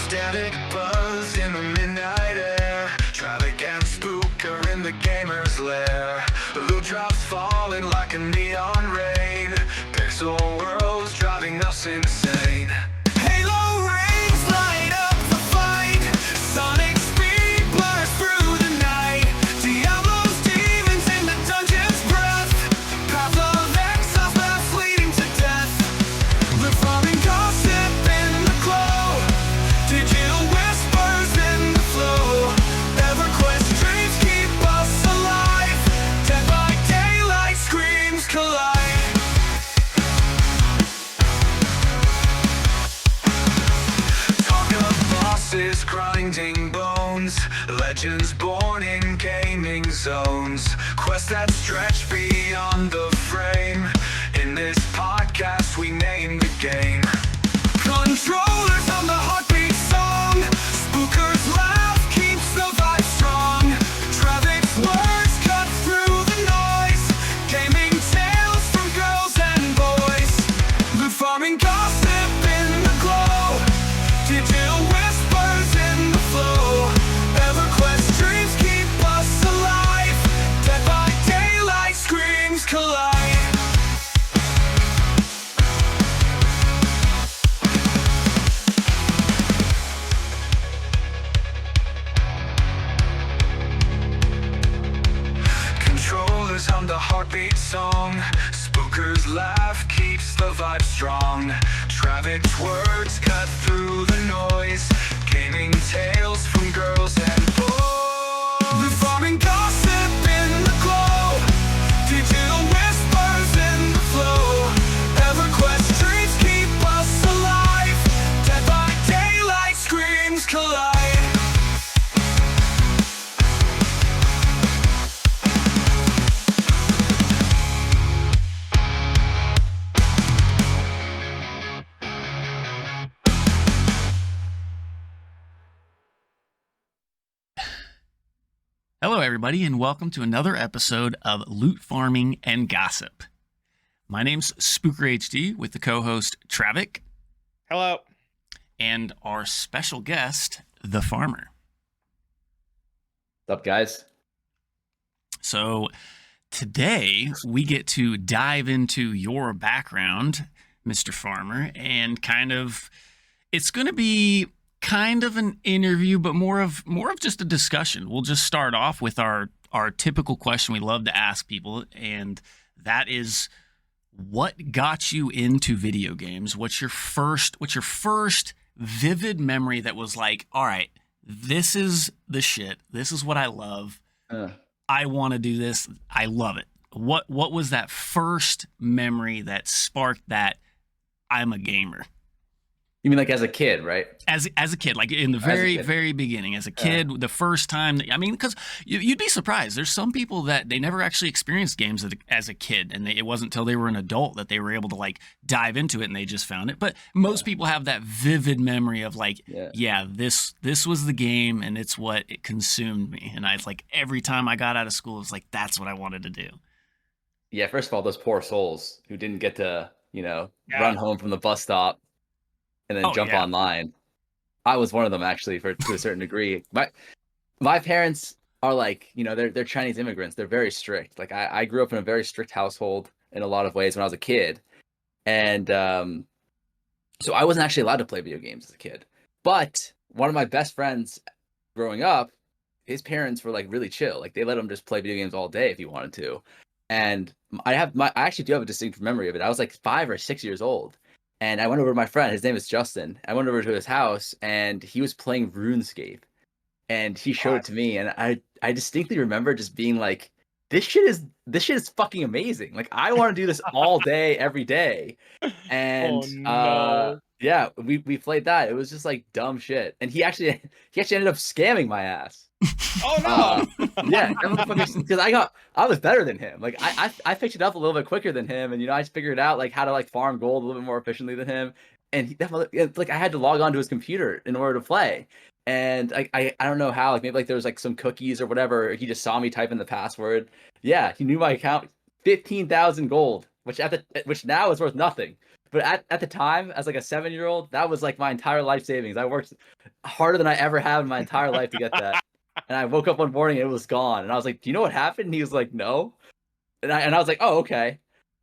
Static buzz in the midnight air. Travic and Spooker in the gamer's lair. Loot drops falling like a neon rain. Pixel worlds driving us insane. Halo rings light up the fight. Sonic speed blurs through the night. Diablo's demons in the dungeon's breath. Path of Exile paths leading to death. Live farming gossip in the glow. Digital whispers in the flow. EverQuest dreams keep us alive. Dead by daylight screams collide. Talk of bosses grinding bones. Legends born in gaming zones. Quests that stretch beyond the frame. In this podcast we name the game. Controllers on the heartbeat song. Spooker's laugh keeps the vibe strong. Travic's words cut through the noise. Gaming tales from girls and boys. Loot farming gossip in the glow. Digital whispers in the flow. EverQuest dreams keep us alive. Dead by daylight screams collide. Controllers hum the heartbeat song. Spooker's laugh keeps the vibe strong. Travic's words cut through the noise. Gaming tales from girls and boys. The farming gossip in the glow. Digital whispers in the flow. EverQuest dreams keep us alive. Dead by daylight screams collide. Hello, everybody, and welcome to another episode of Loot Farming and Gossip. My name's SpookerHD with the co-host Travic Hello. and our special guest, the Farmer. What's up, guys? So today we get to dive into your background, Mr. Farmer, and it's going to be kind of an interview, but more of just a discussion. We'll just start off with our typical question we love to ask people, and that is, what got you into video games? What's your first vivid memory that was like, all right, this is the shit. This is what I love. I want to do this. I love it. What was that first memory that sparked that I'm a gamer? You mean like as a kid, right? As a kid, like in the very beginning, as a kid, the first time, because you'd be surprised. There's some people that they never actually experienced games as a kid, and it wasn't until they were an adult that they were able to like dive into it and they just found it. But most people have that vivid memory of like, this was the game and it's what it consumed me. And it's like every time I got out of school, it was like, that's what I wanted to do. Yeah, first of all, those poor souls who didn't get to, run home from the bus stop and then jump online. I was one of them, actually, to a certain degree. My parents are like, they're Chinese immigrants. They're very strict. Like I grew up in a very strict household in a lot of ways when I was a kid. And so I wasn't actually allowed to play video games as a kid. But one of my best friends growing up, his parents were like really chill. Like they let him just play video games all day if he wanted to. And I actually do have a distinct memory of it. I was like 5 or 6 years old. And I went over to my friend, his name is Justin. I went over to his house and he was playing RuneScape. And he showed it to me, and I distinctly remember just being like, this shit is fucking amazing. Like I want to do this all day, every day. And yeah, we played that. It was just like dumb shit. And he actually ended up scamming my ass. Oh no! Yeah, because I was better than him. Like I picked it up a little bit quicker than him, and I just figured out like how to like farm gold a little bit more efficiently than him. And I had to log on to his computer in order to play. And I don't know how, like maybe like there was like some cookies or whatever. He just saw me type in the password. Yeah, he knew my account. 15,000 gold, which now is worth nothing. But at the time, as like a 7-year-old, that was like my entire life savings. I worked harder than I ever have in my entire life to get that. And I woke up one morning and it was gone. And I was like, "Do you know what happened?" And he was like, "No." And I was like, "Oh, okay."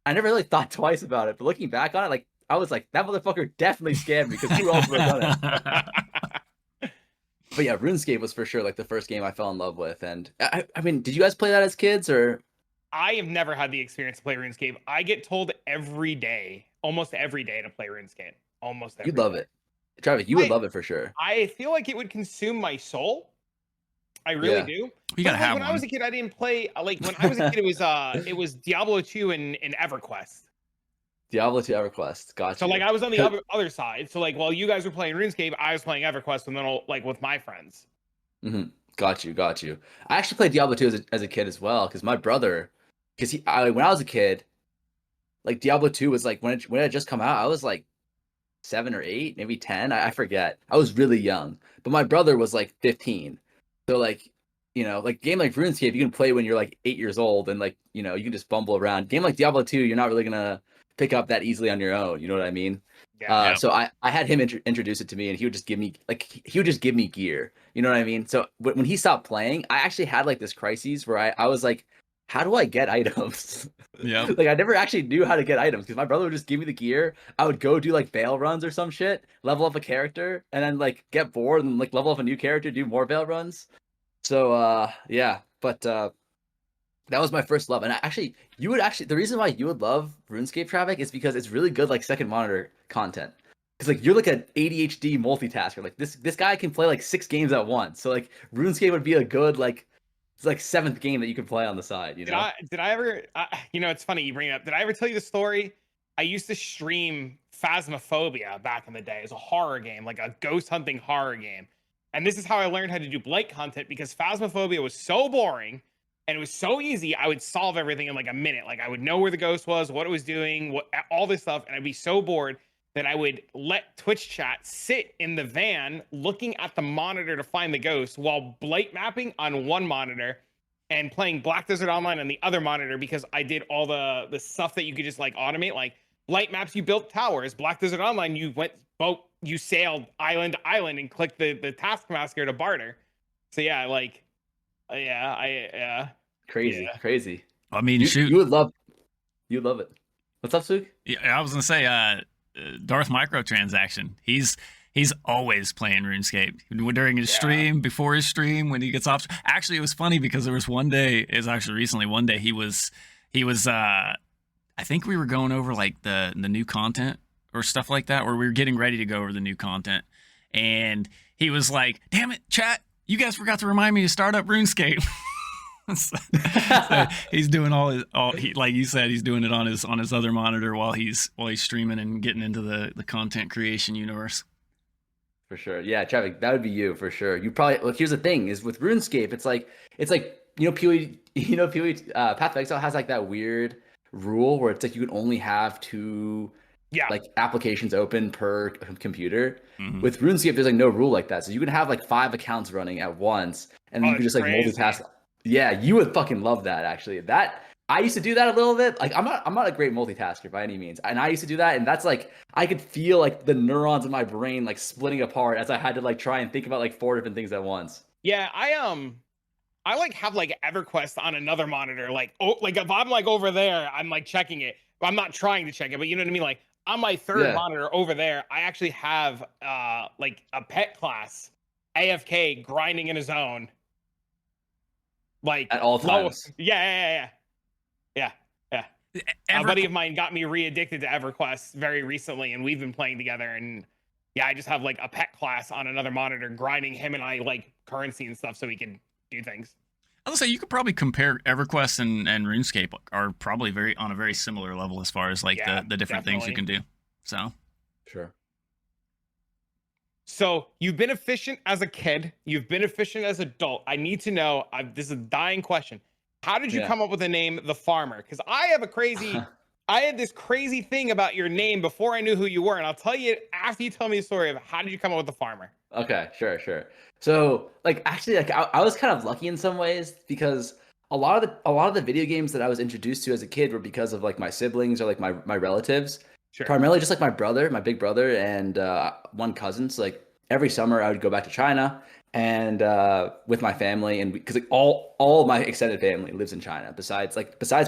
I never really thought twice about it. But looking back on it, like I was like, that motherfucker definitely scammed me, because who else would have done it? But yeah, RuneScape was for sure like the first game I fell in love with. And I mean, did you guys play that as kids or? I have never had the experience to play RuneScape. I get told almost every day to play RuneScape. Almost every You'd love day. it. Travic, you would love it for sure. I feel like it would consume my soul. I really do. You gotta have when one. I was a kid, I didn't play. Like when I was a kid, it was Diablo 2 and EverQuest. Diablo 2 EverQuest. Gotcha. So like I was on the other side. So like while you guys were playing RuneScape, I was playing EverQuest, and then like with my friends. Mm-hmm. Got you. I actually played Diablo 2 as a kid as well, because my brother, when I was a kid, like Diablo 2 was like when it had just come out, I was like 7 or 8, maybe 10. I forget. I was really young, but my brother was like 15. So like, like game like RuneScape, you can play when you're like 8 years old, and like, you can just bumble around. Game like Diablo 2, you're not really gonna pick up that easily on your own. You know what I mean? Yeah. So I had him introduce it to me, and he would just give me gear. You know what I mean? So when he stopped playing, I actually had like this crisis where I was like, how do I get items? Yeah. Like I never actually knew how to get items, because my brother would just give me the gear. I would go do like bail runs or some shit, level up a character, and then like get bored and like level up a new character, do more bail runs. So yeah, but that was my first love. And the reason why you would love RuneScape, Travic, is because it's really good like second monitor content. It's like you're like an ADHD multitasker. Like this guy can play like 6 games at once. So like RuneScape would be a good like, it's like 7th game that you can play on the side. Did I ever? It's funny you bring it up. Did I ever tell you the story? I used to stream Phasmophobia back in the day as a horror game, like a ghost hunting horror game. And this is how I learned how to do Blight content, because Phasmophobia was so boring and it was so easy. I would solve everything in like a minute. Like I would know where the ghost was, what it was doing, all this stuff, and I'd be so bored that I would let Twitch chat sit in the van looking at the monitor to find the ghost while blight mapping on one monitor and playing Black Desert Online on the other monitor, because I did all the stuff that you could just like automate. Like blight maps, you built towers. Black Desert Online, you sailed island to island and clicked the Taskmaster to barter. So yeah, like, crazy. I mean, you would love it. What's up, Spook? Yeah, I was gonna say, Darth Microtransaction. He's always playing RuneScape during his stream, before his stream, when he gets off. Actually, it was funny because there was one day, one day he was I think we were going over like the new content or stuff like that, or we were getting ready to go over the new content, and he was like, "Damn it, chat, you guys forgot to remind me to start up RuneScape." So he's doing like you said, he's doing it on his other monitor while he's streaming and getting into the content creation universe. For sure. Yeah, Travic, that would be you for sure. You probably look. Here's the thing: is with RuneScape, it's like PoE. Path of Exile has like that weird rule where it's like you can only have 2 like applications open per computer. Mm-hmm. With RuneScape, there's like no rule like that, so you can have like 5 accounts running at once, and you can just like multitask. Yeah, you would fucking love that, actually. I used to do that a little bit. Like I'm not a great multitasker by any means. And I used to do that, and that's like I could feel like the neurons in my brain like splitting apart as I had to like try and think about like 4 different things at once. Yeah, I like have like EverQuest on another monitor. Like if I'm like over there, I'm like checking it. But I'm not trying to check it, but you know what I mean? Like on my third monitor over there, I actually have like a pet class, AFK, grinding in a zone. Like at all times. Yeah. A buddy of mine got me re-addicted to EverQuest very recently, and we've been playing together. And yeah, I just have like a pet class on another monitor, grinding him and I like currency and stuff so we can do things. I would say you could probably compare EverQuest and RuneScape are probably on a very similar level as far as like the different things you can do. So sure. So you've been efficient as a kid. You've been efficient as an adult. I need to know, this is a dying question. How did you come up with the name The Farmer? Because I had this crazy thing about your name before I knew who you were. And I'll tell you after you tell me the story of how did you come up with The Farmer? Okay, sure. So like, actually, like I was kind of lucky in some ways, because a lot of the video games that I was introduced to as a kid were because of like my siblings or like my relatives. primarily just like my brother, my big brother, and one cousin. So like every summer I would go back to China and with my family, and because like all my extended family lives in China. Besides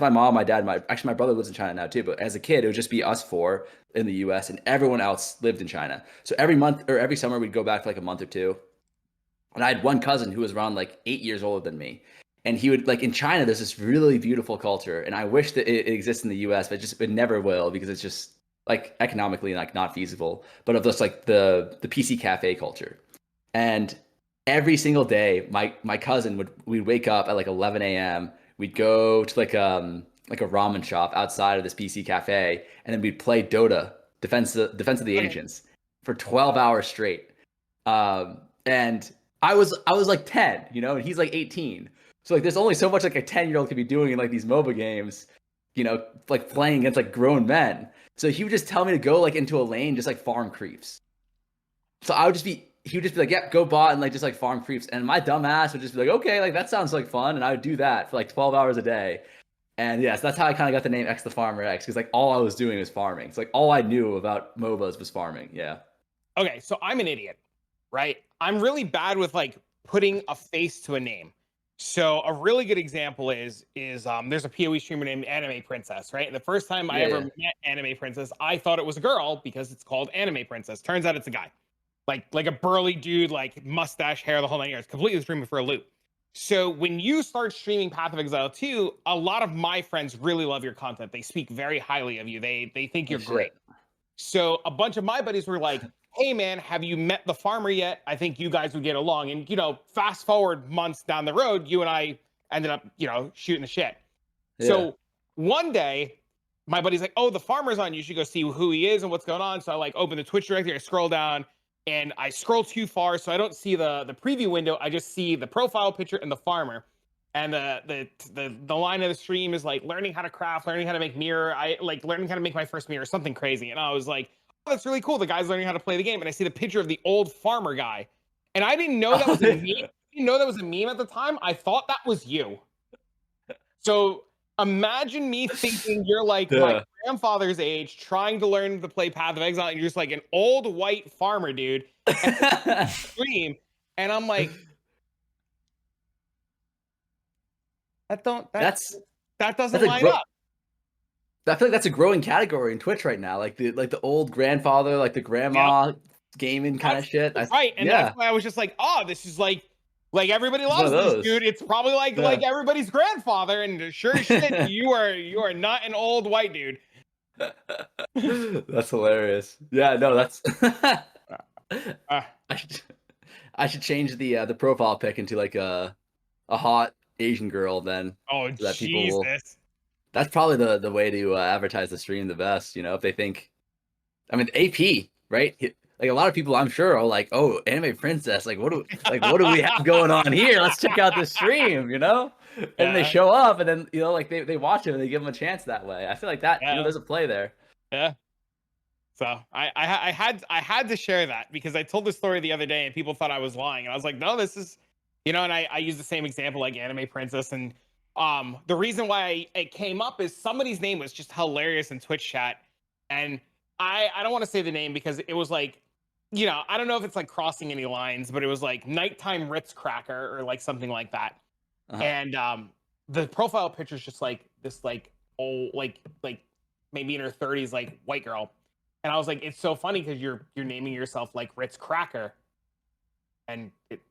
my mom, my dad, my brother lives in China now too. But as a kid, it would just be us four in the U.S. and everyone else lived in China. So every month or every summer we'd go back for like a month or two. And I had one cousin who was around like 8 years older than me. And he would like in China, there's this really beautiful culture. And I wish that it exists in the US, but it never will because it's just like economically like not feasible. But of this like the PC cafe culture. And every single day, my cousin we'd wake up at like 11 a.m. We'd go to like a ramen shop outside of this PC cafe, and then we'd play Dota, Defense of the Ancients, for 12 hours straight. And I was like 10, you know, and he's like 18. So like there's only so much like a 10-year-old could be doing in like these MOBA games, you know, like playing against like grown men. So he would just tell me to go like into a lane, just like farm creeps. So he would just be like, yep, go bot and like just like farm creeps. And my dumb ass would just be like, okay, like that sounds like fun. And I would do that for like 12 hours a day. And yes, that's how I kind of got the name XtheFarmerX, because like all I was doing was farming. It's like all I knew about MOBAs was farming. Yeah. Okay, so I'm an idiot, right? I'm really bad with like putting a face to a name. So a really good example is there's a PoE streamer named Anime Princess, right? And the first time I ever met Anime Princess, I thought it was a girl because it's called Anime Princess. Turns out it's a guy, like a burly dude, like mustache, hair, the whole 9 years, completely streaming for a loop. So when you start streaming Path of Exile 2, a lot of my friends really love your content. They speak very highly of you. They think you're great. So a bunch of my buddies were like, hey man, have you met the farmer yet? I think you guys would get along. And, you know, fast forward months down the road, you and I ended up, you know, shooting the shit. Yeah. So one day, my buddy's like, oh, the farmer's on. You should go see who he is and what's going on. So I like open the Twitch directory, I scroll down, and I scroll too far, so I don't see the preview window. I just see the profile picture and the farmer. And the line of the stream is like learning how to craft, learning how to make mirror. I like learning how to make my first mirror, something crazy. And I was like, that's really cool. The guy's learning how to play the game. And I see the picture of the old farmer guy. And I didn't know that was a meme. I didn't know that was a meme at the time. I thought that was you. So imagine me thinking you're like my grandfather's age, trying to learn to play Path of Exile, and you're just like an old white farmer dude. And stream. And I'm like, that doesn't line up. I feel like that's a growing category in Twitch right now, like the old grandfather, like the grandma gaming kind of shit. Right, and that's why I was just like, oh, this is like everybody loves this dude. It's probably like everybody's grandfather, and sure as shit, you are not an old white dude. That's hilarious. Yeah, no, that's. I should change the profile pic into like a hot Asian girl then. Oh, so that Jesus. That's probably the way to advertise the stream the best, you know, if they think, I mean, AP, right? Like a lot of people I'm sure are like, oh, Anime Princess, like what do we have going on here? Let's check out this stream, you know? And they show up and then, you know, like they watch it and they give them a chance that way. I feel like that, you know, there's a play there. Yeah. So I had to share that because I told this story the other day and people thought I was lying. And I was like, no, this is, you know, and I use the same example like Anime Princess. And the reason why it came up is somebody's name was just hilarious in Twitch chat. And I don't want to say the name because it was like, you know, I don't know if it's like crossing any lines, but it was like Nighttime Ritz Cracker or like something like that. And the profile picture is just like this like old, like maybe in her 30s, like white girl. And I was like, it's so funny because you're naming yourself like Ritz Cracker. And it,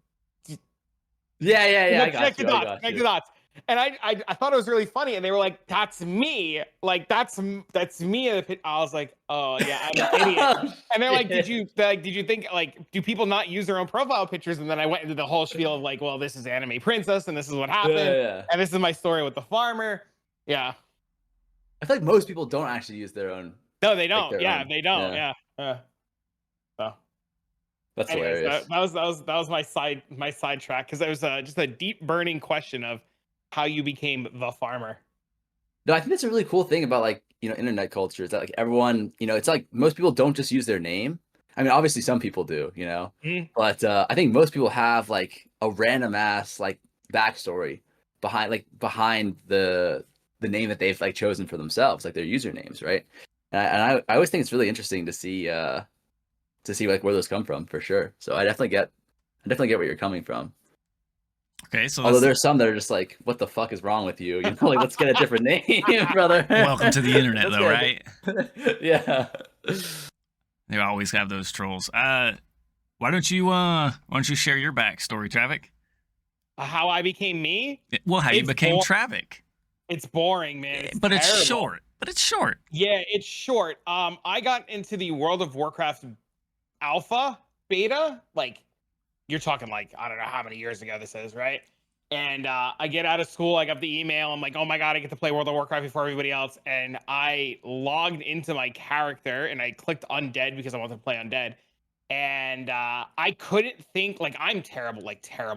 I got you. Connect the dots. And I thought it was really funny, and they were like, "That's me, like that's me." I was like, "Oh yeah, I'm an idiot." And they're like, "Did you think like do people not use their own profile pictures?" And then I went into the whole spiel of like, "Well, this is Anime Princess, and this is what happened, and this is my story with the farmer." Yeah, I feel like most people don't actually use their own. No, they don't. They don't. Yeah. So. That's hilarious. That was my sidetrack because it was just a deep burning question of how you became the farmer. No, I think that's a really cool thing about like, you know, internet culture is that like everyone, you know, it's like most people don't just use their name. I mean, obviously some people do, you know, but I think most people have like a random ass like backstory behind the name that they've like chosen for themselves, like their usernames, right? And I always think it's really interesting to see like where those come from for sure. So I definitely get where you're coming from. Okay, so although there's some that are just like, what the fuck is wrong with you? You know, like let's get a different name, brother. Welcome to the internet, though, right? Yeah. They always have those trolls. Why don't you share your backstory, Travic? How I became me? Well, how you became Travic. It's boring, man. But it's short. Yeah, it's short. I got into the World of Warcraft alpha, beta, like you're talking like I don't know how many years ago this is, right? And I get out of school, I got the email, I'm like, oh my god, I get to play World of Warcraft before everybody else. And I logged into my character and I clicked undead because I wanted to play undead. And I couldn't think, like I'm terrible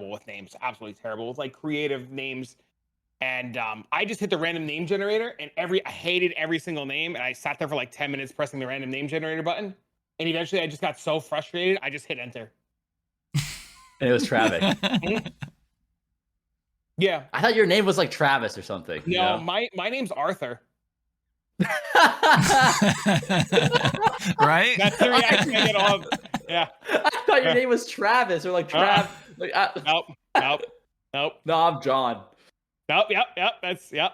with names, absolutely terrible with like creative names. And I just hit the random name generator, and I hated every single name, and I sat there for like 10 minutes pressing the random name generator button. And eventually I just got so frustrated, I just hit enter. And it was Travic. Yeah. I thought your name was like Travis or something. No, you know? my name's Arthur. Right? That's the reaction I get all. Yeah. I thought your name was Travis or like Trav. Nope. No, I'm John. Nope. Yep. That's yep.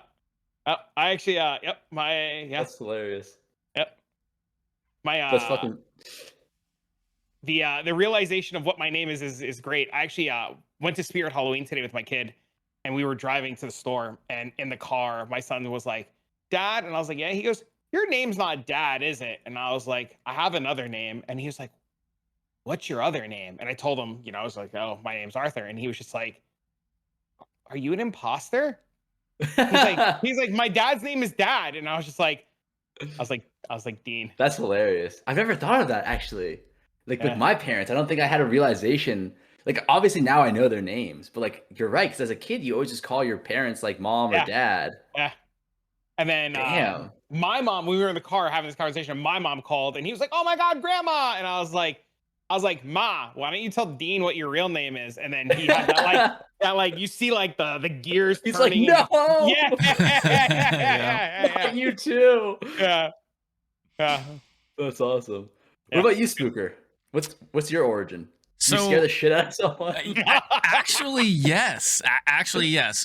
I actually yep. That's hilarious. Yep. My That's fucking. The realization of what my name is great. I actually went to Spirit Halloween today with my kid, and we were driving to the store, and in the car, my son was like, "Dad," and I was like, "Yeah." He goes, "Your name's not Dad, is it?" And I was like, "I have another name," and he was like, "What's your other name?" And I told him, I was like, "Oh, my name's Arthur," and he was just like, "Are you an imposter?" He's like, "My dad's name is Dad," and I was like, Dean. That's hilarious. I've never thought of that actually. Like with my parents, I don't think I had a realization. Like obviously now I know their names, but like you're right, because as a kid you always just call your parents like mom or dad. Yeah. And then my mom, we were in the car having this conversation, and my mom called, and he was like, "Oh my god, grandma!" And I was like, "Ma, why don't you tell Dean what your real name is?" And then he had that like you see like the gears. He's turning. like, "No, yeah. you too." Yeah. That's awesome. What about you, Spooker? What's your origin? So, you scare the shit out of someone? Actually, yes. Oh,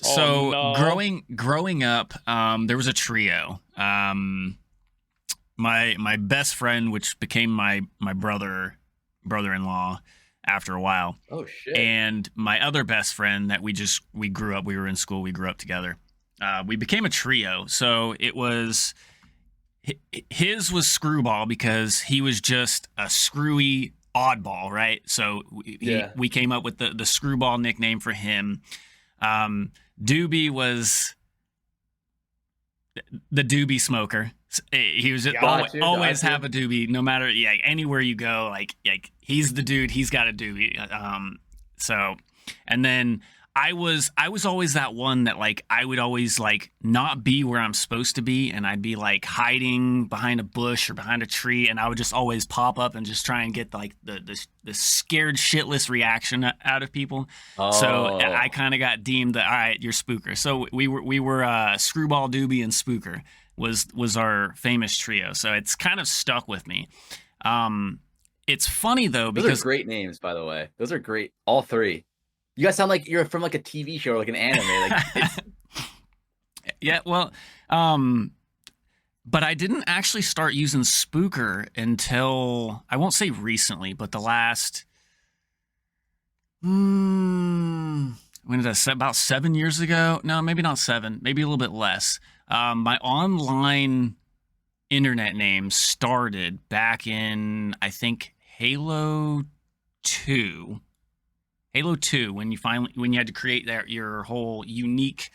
So no. growing up, there was a trio. My best friend, which became my brother-in-law after a while. Oh shit. And my other best friend that we grew up, we were in school, we grew up together. We became a trio. So it was his was Screwball because he was just a screwy oddball, right? So we came up with the Screwball nickname for him. Doobie was the doobie smoker. He was always have a doobie, no matter anywhere you go. Like he's the dude. He's got a doobie. So, and then I was always that one that like I would always like not be where I'm supposed to be, and I'd be like hiding behind a bush or behind a tree, and I would just always pop up and just try and get like the scared shitless reaction out of people. Oh. So I kind of got deemed that all right, you're Spooker. So we were Screwball, Doobie, and Spooker was our famous trio. So it's kind of stuck with me. It's funny though because those are great names, by the way. Those are great, all three. You guys sound like you're from like a TV show or like an anime. Like, yeah, well, but I didn't actually start using Spooker until, I won't say recently, but the last, when did I say, about 7 years ago? No, maybe not 7, maybe a little bit less. My online internet name started back in, I think, Halo 2, when you had to create your whole unique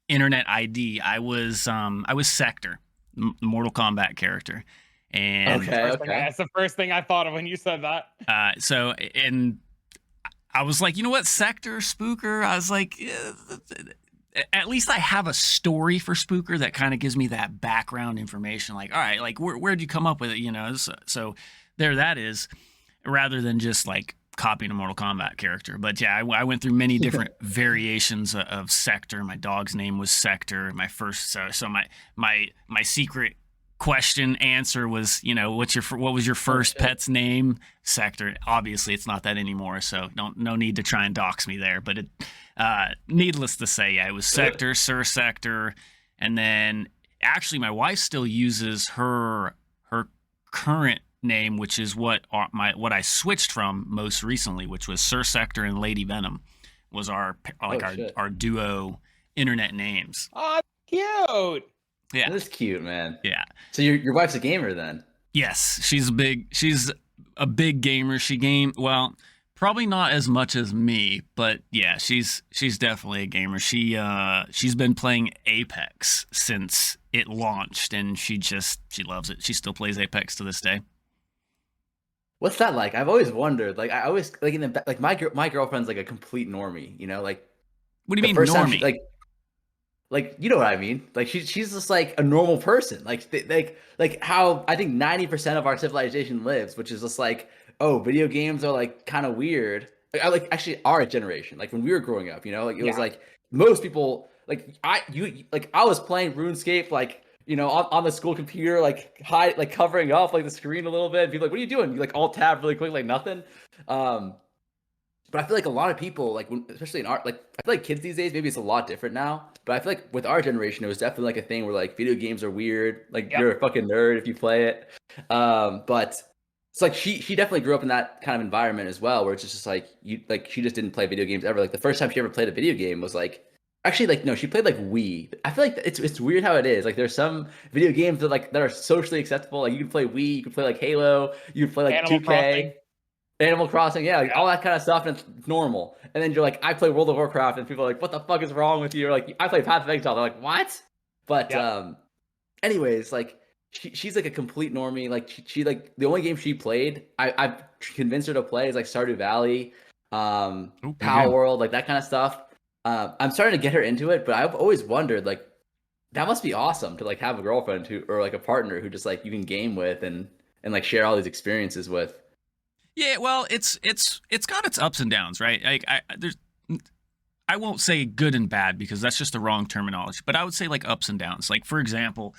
internet ID. I was Sector, the Mortal Kombat character, and that's the first thing I thought of when you said that. So and I was like, you know what, Sector, Spooker. I was like, at least I have a story for Spooker that kind of gives me that background information. Like, all right, like where'd you come up with it? So there that is, rather than just like copying a Mortal Kombat character. But yeah, I went through many different variations of Sector. My dog's name was Sector. My first, so my secret question answer was, what was your first pet's name? Sector. Obviously, it's not that anymore, so no need to try and dox me there. But needless to say, yeah, it was Sector, Sir Sector, and then actually my wife still uses her current name, which is what I switched from most recently, which was Sir Sector and Lady Venom, was our duo internet names. Oh, cute. Yeah, that's cute, man. Yeah. So your wife's a gamer then? Yes, she's a big gamer. Probably not as much as me, but yeah, she's definitely a gamer. She's been playing Apex since it launched, and she loves it. She still plays Apex to this day. What's that like? I've always wondered. Like I always like my girlfriend's like a complete normie. Like what do you mean normie? Like you know what I mean? Like she's just like a normal person. Like how I think 90% of our civilization lives, which is just like, oh, video games are like kind of weird. Like actually our generation, like when we were growing up, like it was like most people like I was playing RuneScape like on the school computer like covering up like the screen a little bit. And people like, what are you doing? You like alt tab really quick like nothing. But I feel like a lot of people, like especially in art, like I feel like kids these days, maybe it's a lot different now. But I feel like with our generation, it was definitely like a thing where like video games are weird. Like you're a fucking nerd if you play it. But it's like she definitely grew up in that kind of environment as well, where it's just like she just didn't play video games ever. Like the first time she ever played a video game was like actually like no, she played like Wii. I feel like it's weird how it is. Like there's some video games that are socially acceptable. Like you can play Wii, you can play like Halo, you can play like Animal 2K. Crossing. Animal Crossing, yeah, like all that kind of stuff, and it's normal. And then you're like, I play World of Warcraft, and people are like, what the fuck is wrong with you? Or like, I play Path of Exile. They're like, what? But anyways, like she's like a complete normie. Like she like the only game she played, I've convinced her to play is like Stardew Valley, Power World, like that kind of stuff. I'm starting to get her into it, but I've always wondered like that must be awesome to like have a girlfriend or like a partner who just like you can game with and like share all these experiences with. Yeah, well, it's got its ups and downs, right? Like I won't say good and bad because that's just the wrong terminology, but I would say like ups and downs. Like for example,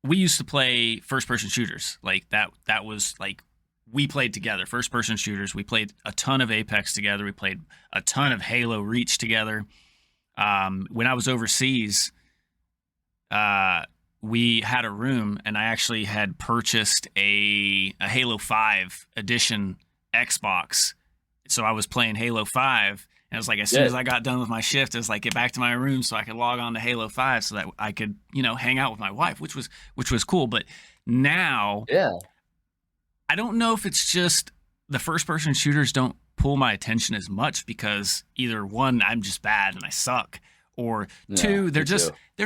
we used to play first-person shooters. Like that was like we played together, first-person shooters. We played a ton of Apex together. We played a ton of Halo Reach together. When I was overseas, we had a room, and I actually had purchased a Halo 5 edition Xbox. So I was playing Halo 5, and it was like as soon as I got done with my shift, it was like get back to my room so I could log on to Halo 5 so that I could, hang out with my wife, which was cool. But now, I don't know if it's just the first-person shooters don't pull my attention as much because either one, I'm just bad and I suck, or two, they're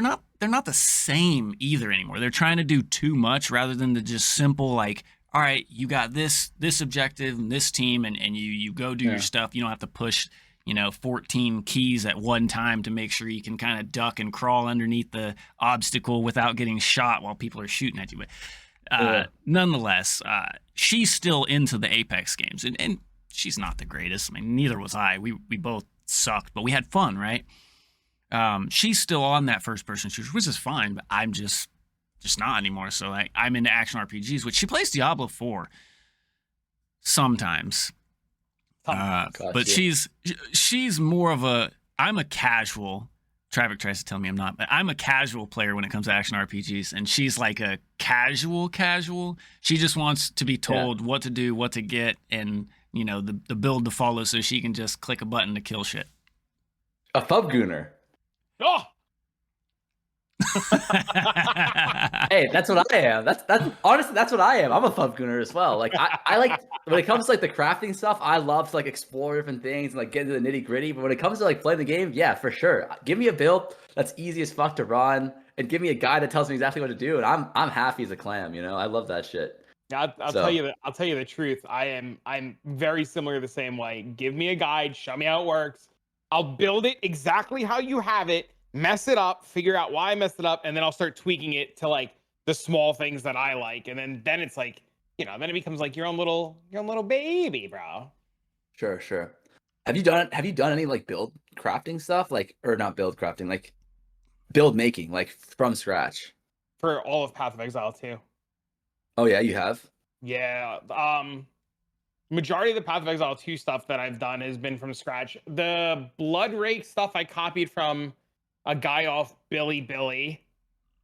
not the same either anymore. They're trying to do too much rather than the just simple like, all right, you got this objective and this team, and you go do your stuff. You don't have to push 14 keys at one time to make sure you can kind of duck and crawl underneath the obstacle without getting shot while people are shooting at you. But nonetheless, she's still into the Apex games, and she's not the greatest. I mean, neither was I. We both sucked, but we had fun, right? She's still on that first-person shooter, which is fine, but I'm just not anymore. So I'm into action RPGs, which she plays Diablo 4 sometimes. But she's more of I'm a casual. Travic tries to tell me I'm not, but I'm a casual player when it comes to action RPGs, and she's like a casual. She just wants to be told what to do, what to get, and the build to follow, so she can just click a button to kill shit. A Fubgooner. Oh. Hey, that's what I am. That's honestly that's what I am. I'm a Fubgooner as well. Like I like when it comes to like the crafting stuff, I love to like explore different things and like get into the nitty gritty. But when it comes to like playing the game, yeah, for sure. Give me a build that's easy as fuck to run, and give me a guy that tells me exactly what to do, and I'm happy as a clam. I love that shit. I'll tell you the truth. I'm very similar the same way. Give me a guide, show me how it works. I'll build it exactly how you have it, mess it up, figure out why I messed it up, and then I'll start tweaking it to like the small things that I like, and then it's like, then it becomes like your own little baby, bro. Sure. Have you done any like build crafting stuff, like, or not build crafting, like build making, like from scratch? for all of Path of Exile too. Oh yeah, you have. Yeah. Majority of the Path of Exile 2 stuff that I've done has been from scratch. The Blood Rake stuff I copied from a guy off Billy,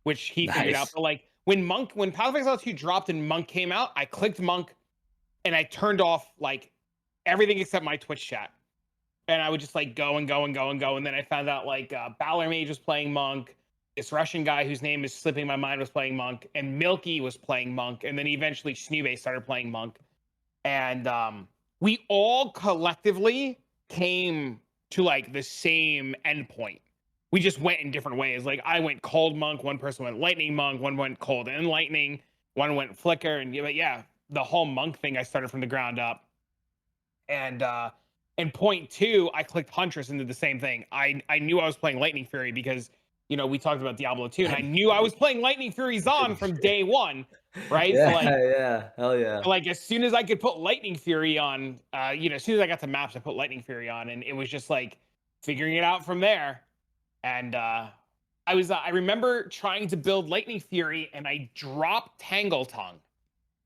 which he figured out. Nice. But like when Path of Exile 2 dropped and Monk came out, I clicked Monk and I turned off like everything except my Twitch chat. And I would just like go and go and go and go. And then I found out like Balor Mage was playing Monk. This Russian guy whose name is slipping my mind was playing Monk. And Milky was playing Monk. And then eventually Snube started playing Monk. And we all collectively came to like the same endpoint. We just went in different ways. Like I went cold Monk, one person went lightning Monk, one went cold and lightning, one went flicker, and yeah, the whole Monk thing I started from the ground up. And point two, I clicked Huntress into the same thing. I knew I was playing Lightning Fury because we talked about Diablo 2, and I knew I was playing Lightning Fury Zon from day one, right? Yeah, So like, yeah, hell yeah. like as soon as I could put Lightning Fury on, as soon as I got to maps, I put Lightning Fury on, and it was just like figuring it out from there. And I remember trying to build Lightning Fury, and I dropped Tangle Tongue.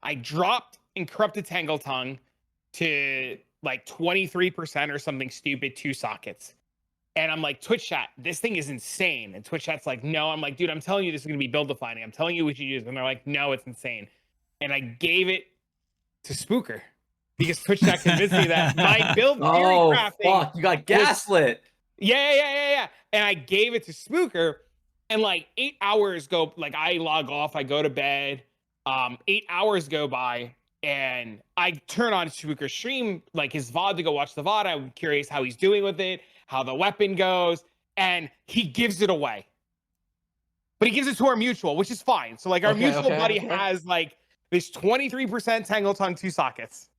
I dropped Incorrupted Tangle Tongue to like 23% or something stupid, 2 sockets. And I'm like, Twitch chat, this thing is insane. And Twitch chat's like, no. I'm like, dude, I'm telling you this is going to be build defining. I'm telling you what you use. And they're like, no, it's insane. And I gave it to Spooker because Twitch chat convinced me that my build theory crafting. Fuck, you got gaslit. Yeah. And I gave it to Spooker, and like 8 hours go, like I log off, I go to bed. 8 hours go by, and I turn on Spooker's stream, like his VOD, to go watch the VOD. I'm curious how he's doing with it, how the weapon goes, and he gives it away. But he gives it to our mutual, which is fine. So like our mutual buddy has like this 23% Tangle Tongue 2 sockets.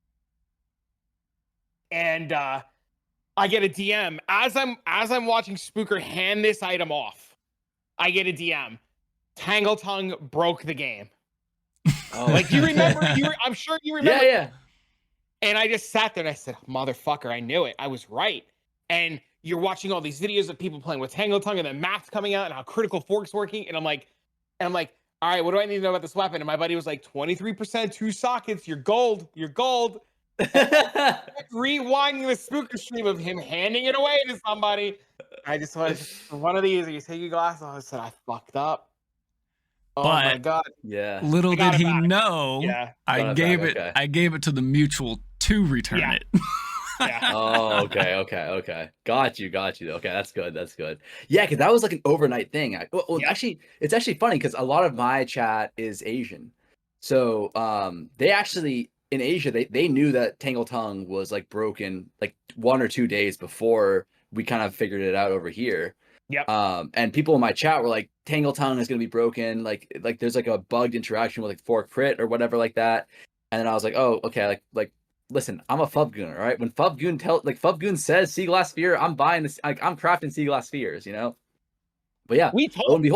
And I get a DM as I'm watching Spooker hand this item off. I get a DM. Tangle Tongue broke the game. Oh. Like you remember? I'm sure you remember. Yeah. And I just sat there and I said, "Motherfucker, I knew it. I was right." And you're watching all these videos of people playing with Tangle Tongue and then maps coming out and how Critical Fork's working. And I'm like, all right, what do I need to know about this weapon? And my buddy was like, 23%, 2 sockets. You're gold. You're gold. Rewinding the Spooker stream of him handing it away to somebody. I just wanted one of these. You take your glasses off. I said, I fucked up. Oh my god. Yeah. Little did he know, yeah. I gave it to the mutual to return it. Yeah. Oh, okay. Got you. Okay, that's good. Yeah, because that was like an overnight thing. Actually, it's actually funny because a lot of my chat is Asian, so they actually in Asia they knew that Tangle Tongue was like broken like 1 or 2 days before we kind of figured it out over here. Yep. And people in my chat were like, Tangle Tongue is gonna be broken. Like there's like a bugged interaction with like Fork Crit or whatever like that. And then I was like, oh, okay, like. Listen, I'm a Fubgoon, all right? When Fubgoon says Sea Glass Sphere, I'm buying this. Like, I'm crafting Sea Glass Spheres, But yeah, we told him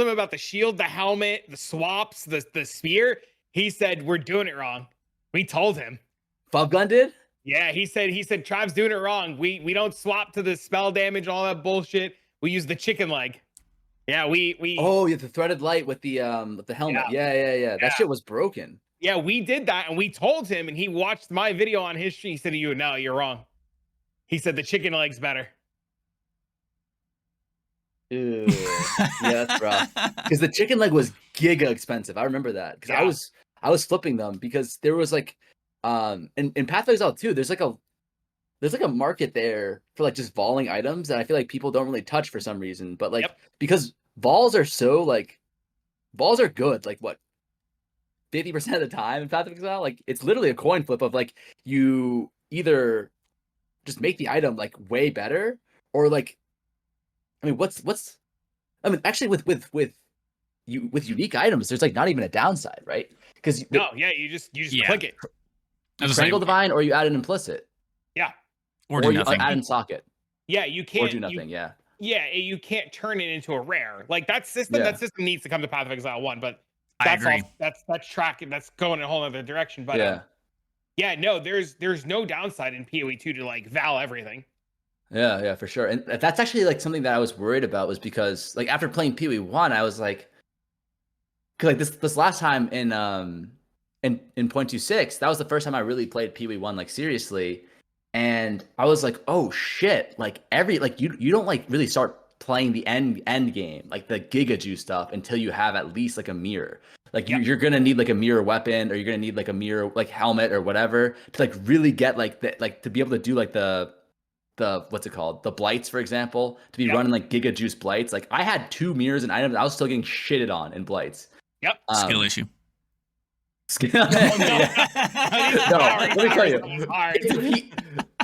about the shield, the helmet, the swaps, the spear. He said we're doing it wrong. We told him. Fubgun did? Yeah, he said Trav's doing it wrong. We don't swap to the spell damage, all that bullshit. We use the chicken leg. Yeah, we. Oh, yeah, the threaded light with the helmet. Yeah. That shit was broken. Yeah, we did that, and we told him, and he watched my video on his stream. He said to you, "No, you're wrong." He said the chicken leg's better. Ew. Yeah, that's rough. Because the chicken leg was giga expensive. I remember that because I was flipping them because there was like, in Path of Exile 2, there's like a market there for like just voling items that I feel like people don't really touch for some reason. But like because vols are good. Like what? 50% of the time in Path of Exile, like it's literally a coin flip of like you either just make the item like way better or like, I mean, actually with unique items, there's like not even a downside, right? Because you just click it. Strangle Divine, or you add an implicit, or do you nothing. add in socket, you can't or do nothing, you can't turn it into a rare. Like that system needs to come to Path of Exile 1, but I agree. That's tracking. That's going in a whole other direction. But no, there's no downside in PoE 2 to like val everything. Yeah, for sure. And that's actually like something that I was worried about, was because like after playing PoE 1, I was like, cause like this last time in 0.26, that was the first time I really played PoE 1 like seriously. And I was like, oh shit, like you don't like really start playing the end game, like the Giga Juice stuff, until you have at least like a mirror. Like you're gonna need like a mirror weapon, or you're gonna need like a mirror like helmet or whatever to like really get like the, like to be able to do like the what's it called, the blights, for example, to be running like Giga Juice blights. Like I had 2 mirrors and items, I was still getting shitted on in blights. Skill issue. No, let me tell you,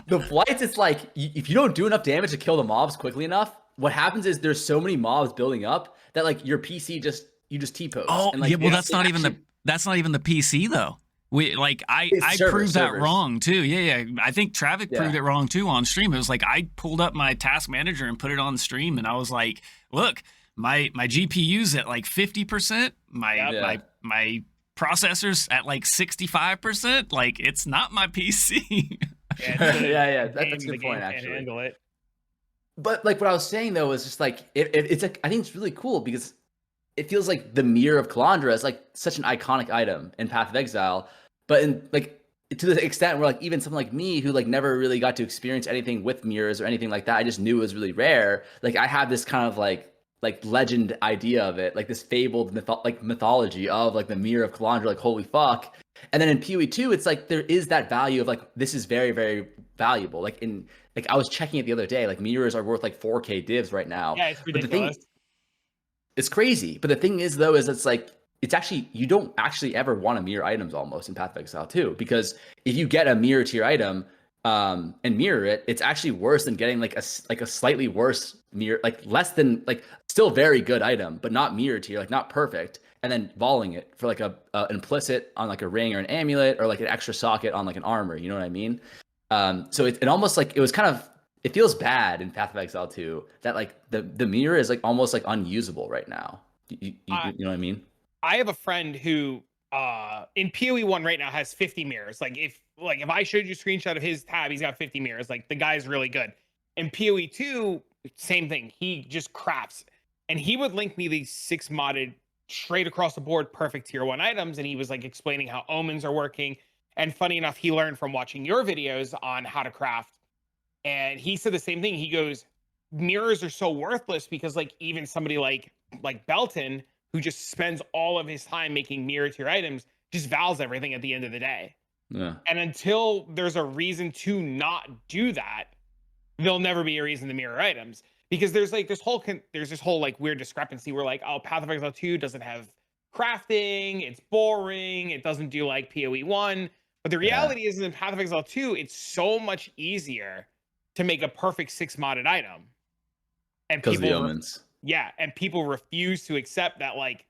the blights, it's like if you don't do enough damage to kill the mobs quickly enough, what happens is there's so many mobs building up that like your PC just T-pose. Oh, and, like, yeah, well that's not even the PC though. I proved that wrong too. Yeah. I think Travic proved it wrong too on stream. It was like I pulled up my task manager and put it on stream, and I was like, look, my GPU's at like 50%, my processor's at like 65%. Like it's not my PC. That's a good point actually. Handle it. But like what I was saying though is just like it's like, I think it's really cool because it feels like the Mirror of Calandra is like such an iconic item in Path of Exile, but in like to the extent where like even someone like me who like never really got to experience anything with mirrors or anything like that, I just knew it was really rare. Like I have this kind of like legend idea of it, like this fabled mythology of like the Mirror of Calandra, like holy fuck. And then in PoE 2, it's like there is that value of like this is very, very valuable. Like I was checking it the other day, like mirrors are worth like 4K divs right now. Yeah, it's ridiculous. It's crazy. But the thing is though, is it's like it's actually, you don't actually ever want to mirror items almost in Path of Exile 2, because if you get a mirror tier item and mirror it, it's actually worse than getting like a slightly worse mirror, like less than, like still very good item, but not mirror tier, like not perfect, and then volleying it for like a implicit on like a ring or an amulet, or like an extra socket on like an armor. You know what I mean? So it almost like it was kind of, it feels bad in Path of Exile 2 that like the mirror is like almost like unusable right now. You know what I mean? I have a friend who in PoE 1 right now has 50 mirrors. Like if I showed you a screenshot of his tab, he's got 50 mirrors. Like the guy's really good. In PoE 2, same thing. He just crafts. And he would link me these 6 modded straight across the board perfect tier 1 items, and he was like explaining how omens are working. And funny enough, he learned from watching your videos on how to craft. And he said the same thing. He goes, mirrors are so worthless because like even somebody like Belton, who just spends all of his time making mirror tier items, just vows everything at the end of the day. Yeah. And until there's a reason to not do that, there'll never be a reason to mirror items, because there's like this whole like weird discrepancy where like, oh, Path of Exile 2 doesn't have crafting, it's boring, it doesn't do like PoE 1. But the reality is in Path of Exile 2, it's so much easier to make a perfect 6 modded item. And because of the omens. And people refuse to accept that like,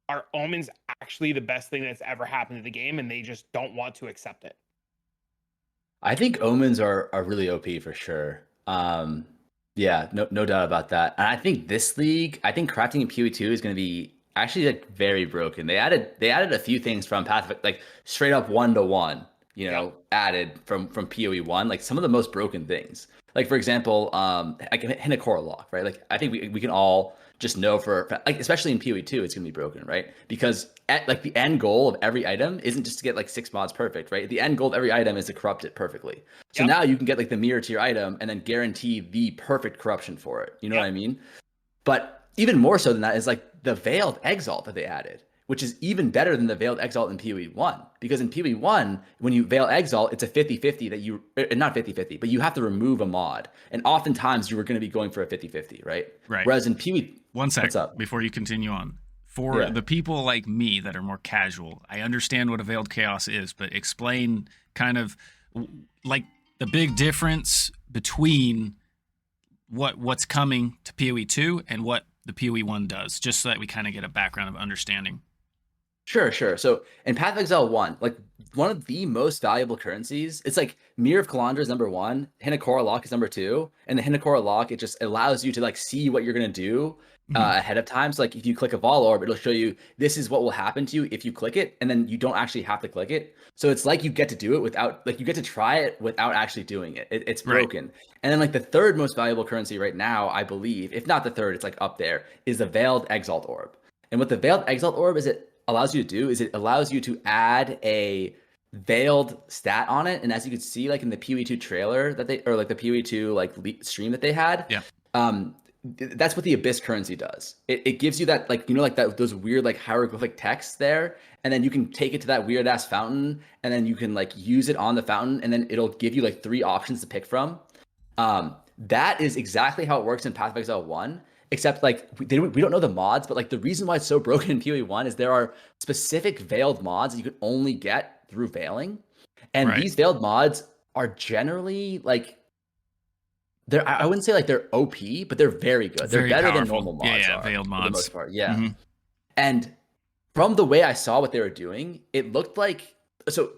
are omens actually the best thing that's ever happened to the game, and they just don't want to accept it. I think omens are really OP for sure. Yeah, no doubt about that. And I think this league, I think crafting in PoE 2 is going to be actually like very broken. They added a few things from Path of, like straight up 1-to-1, you know, added from PoE 1, like some of the most broken things. Like for example, like Hinakora lock, right? Like I think we can all just know for like, especially in PoE 2, it's gonna be broken, right? Because like the end goal of every item isn't just to get like 6 mods perfect, right? The end goal of every item is to corrupt it perfectly. So now you can get like the mirror tier item and then guarantee the perfect corruption for it. You know what I mean? But even more so than that is like the Veiled Exalt that they added, which is even better than the Veiled Exalt in PoE 1. Because in PoE 1, when you Veil Exalt, it's a 50-50 that you, not 50-50, but you have to remove a mod. And oftentimes you were going to be going for a 50-50, right? Right. Whereas in PoE... One sec before you continue on. For the people like me that are more casual, I understand what a Veiled Chaos is, but explain kind of like the big difference between what's coming to PoE 2 and what the PoE 1 does, just so that we kind of get a background of understanding. Sure. So in Path of Exile 1, like one of the most valuable currencies, it's like Mirror of Calandra is number 1, Hinakora lock is number 2, and the Hinakora lock, it just allows you to like see what you're gonna do ahead of time. So like if you click a Vol Orb, it'll show you this is what will happen to you if you click it, and then you don't actually have to click it. So it's like you get to do it without, like you get to try it without actually doing it. It's broken. Right. And then like the third most valuable currency right now, I believe, if not the third, it's like up there, is the Veiled Exalt Orb. And what the Veiled Exalt Orb is, it allows you to do is it allows you to add a veiled stat on it. And as you can see, like in the PoE 2 trailer that they, or like the PoE 2 like stream that they had, that's what the Abyss currency does. It gives you that, like, you know, like that, those weird like hieroglyphic text there, and then you can take it to that weird ass fountain, and then you can like use it on the fountain, and then it'll give you like 3 options to pick from. That is exactly how it works in Path of Exile 1, except like we don't know the mods, but like the reason why it's so broken in PoE 1 is there are specific veiled mods that you can only get through veiling, and these veiled mods are generally like, I wouldn't say like they're OP, but they're very good. They're better than normal mods are, veiled mods for the most part. Yeah. And from the way I saw what they were doing, it looked like, so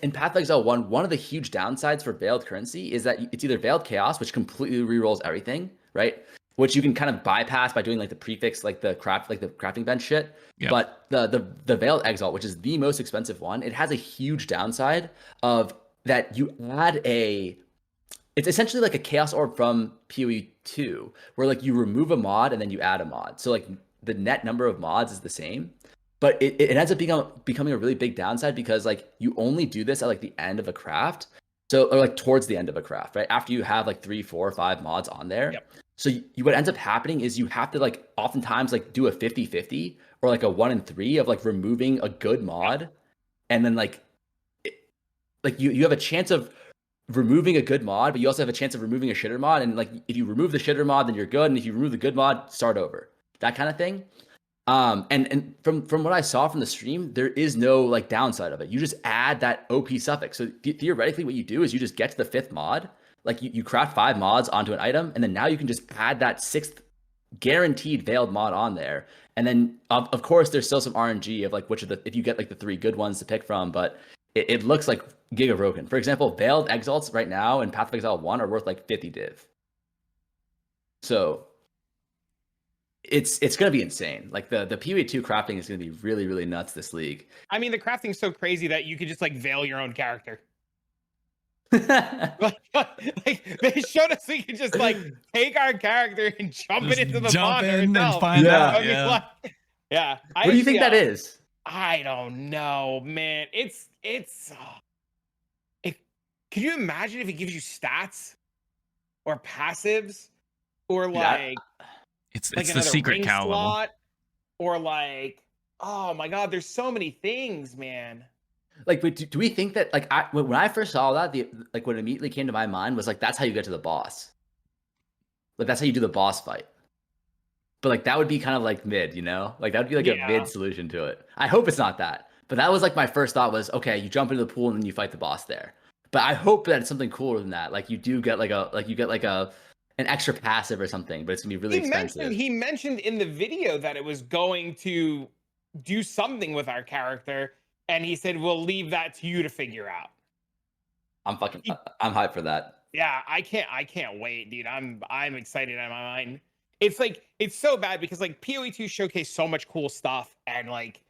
in Path of Exile 1, one of the huge downsides for veiled currency is that it's either veiled chaos, which completely rerolls everything, right? Which you can kind of bypass by doing like the prefix, like the crafting bench shit. Yep. But the veiled exalt, which is the most expensive one, it has a huge downside of that you add it's essentially like a chaos orb from PoE 2, where like you remove a mod and then you add a mod. So like the net number of mods is the same, but it ends up becoming a really big downside because like you only do this at like the end of a craft. So, or like towards the end of a craft, right? After you have like 3, 4, 5 mods on there. Yep. So what ends up happening is you have to like oftentimes like do a 50-50 or like a 1 in 3 of like removing a good mod. And then like you have a chance of removing a good mod, but you also have a chance of removing a shitter mod. And like if you remove the shitter mod, then you're good. And if you remove the good mod, start over. That kind of thing. And from what I saw from the stream, there is no like downside of it. You just add that OP suffix. So theoretically what you do is you just get to the 5th mod, like you craft 5 mods onto an item, and then now you can just add that 6th guaranteed veiled mod on there. And then of course there's still some RNG of like which of the, if you get like the 3 good ones to pick from, but it looks like giga broken. For example, veiled exalts right now in Path of Exile 1 are worth like 50 div. So it's going to be insane. Like the PoE 2 crafting is going to be really, really nuts this league. I mean, the crafting's so crazy that you could just like veil your own character. like they showed us we could just like take our character and jump it into the pond and find out. Yeah. What do you think that is? I don't know, man. Can you imagine if it gives you stats or passives or like it's the secret cow level, or like, oh my god, there's so many things, man. Like, do we think that like when I first saw that, what immediately came to my mind was like that's how you get to the boss. Like that's how you do the boss fight. But like that would be kind of like mid, you know? Like that would be like a mid solution to it. I hope it's not that. But that was like my first thought was, okay, you jump into the pool and then you fight the boss there. But I hope that it's something cooler than that. Like you do get an extra passive or something, but it's gonna be really expensive. He mentioned in the video that it was going to do something with our character, and he said we'll leave that to you to figure out. I'm hyped for that. Yeah, I can't wait, dude. I'm excited in my mind. It's like it's so bad because like PoE 2 showcased so much cool stuff, and like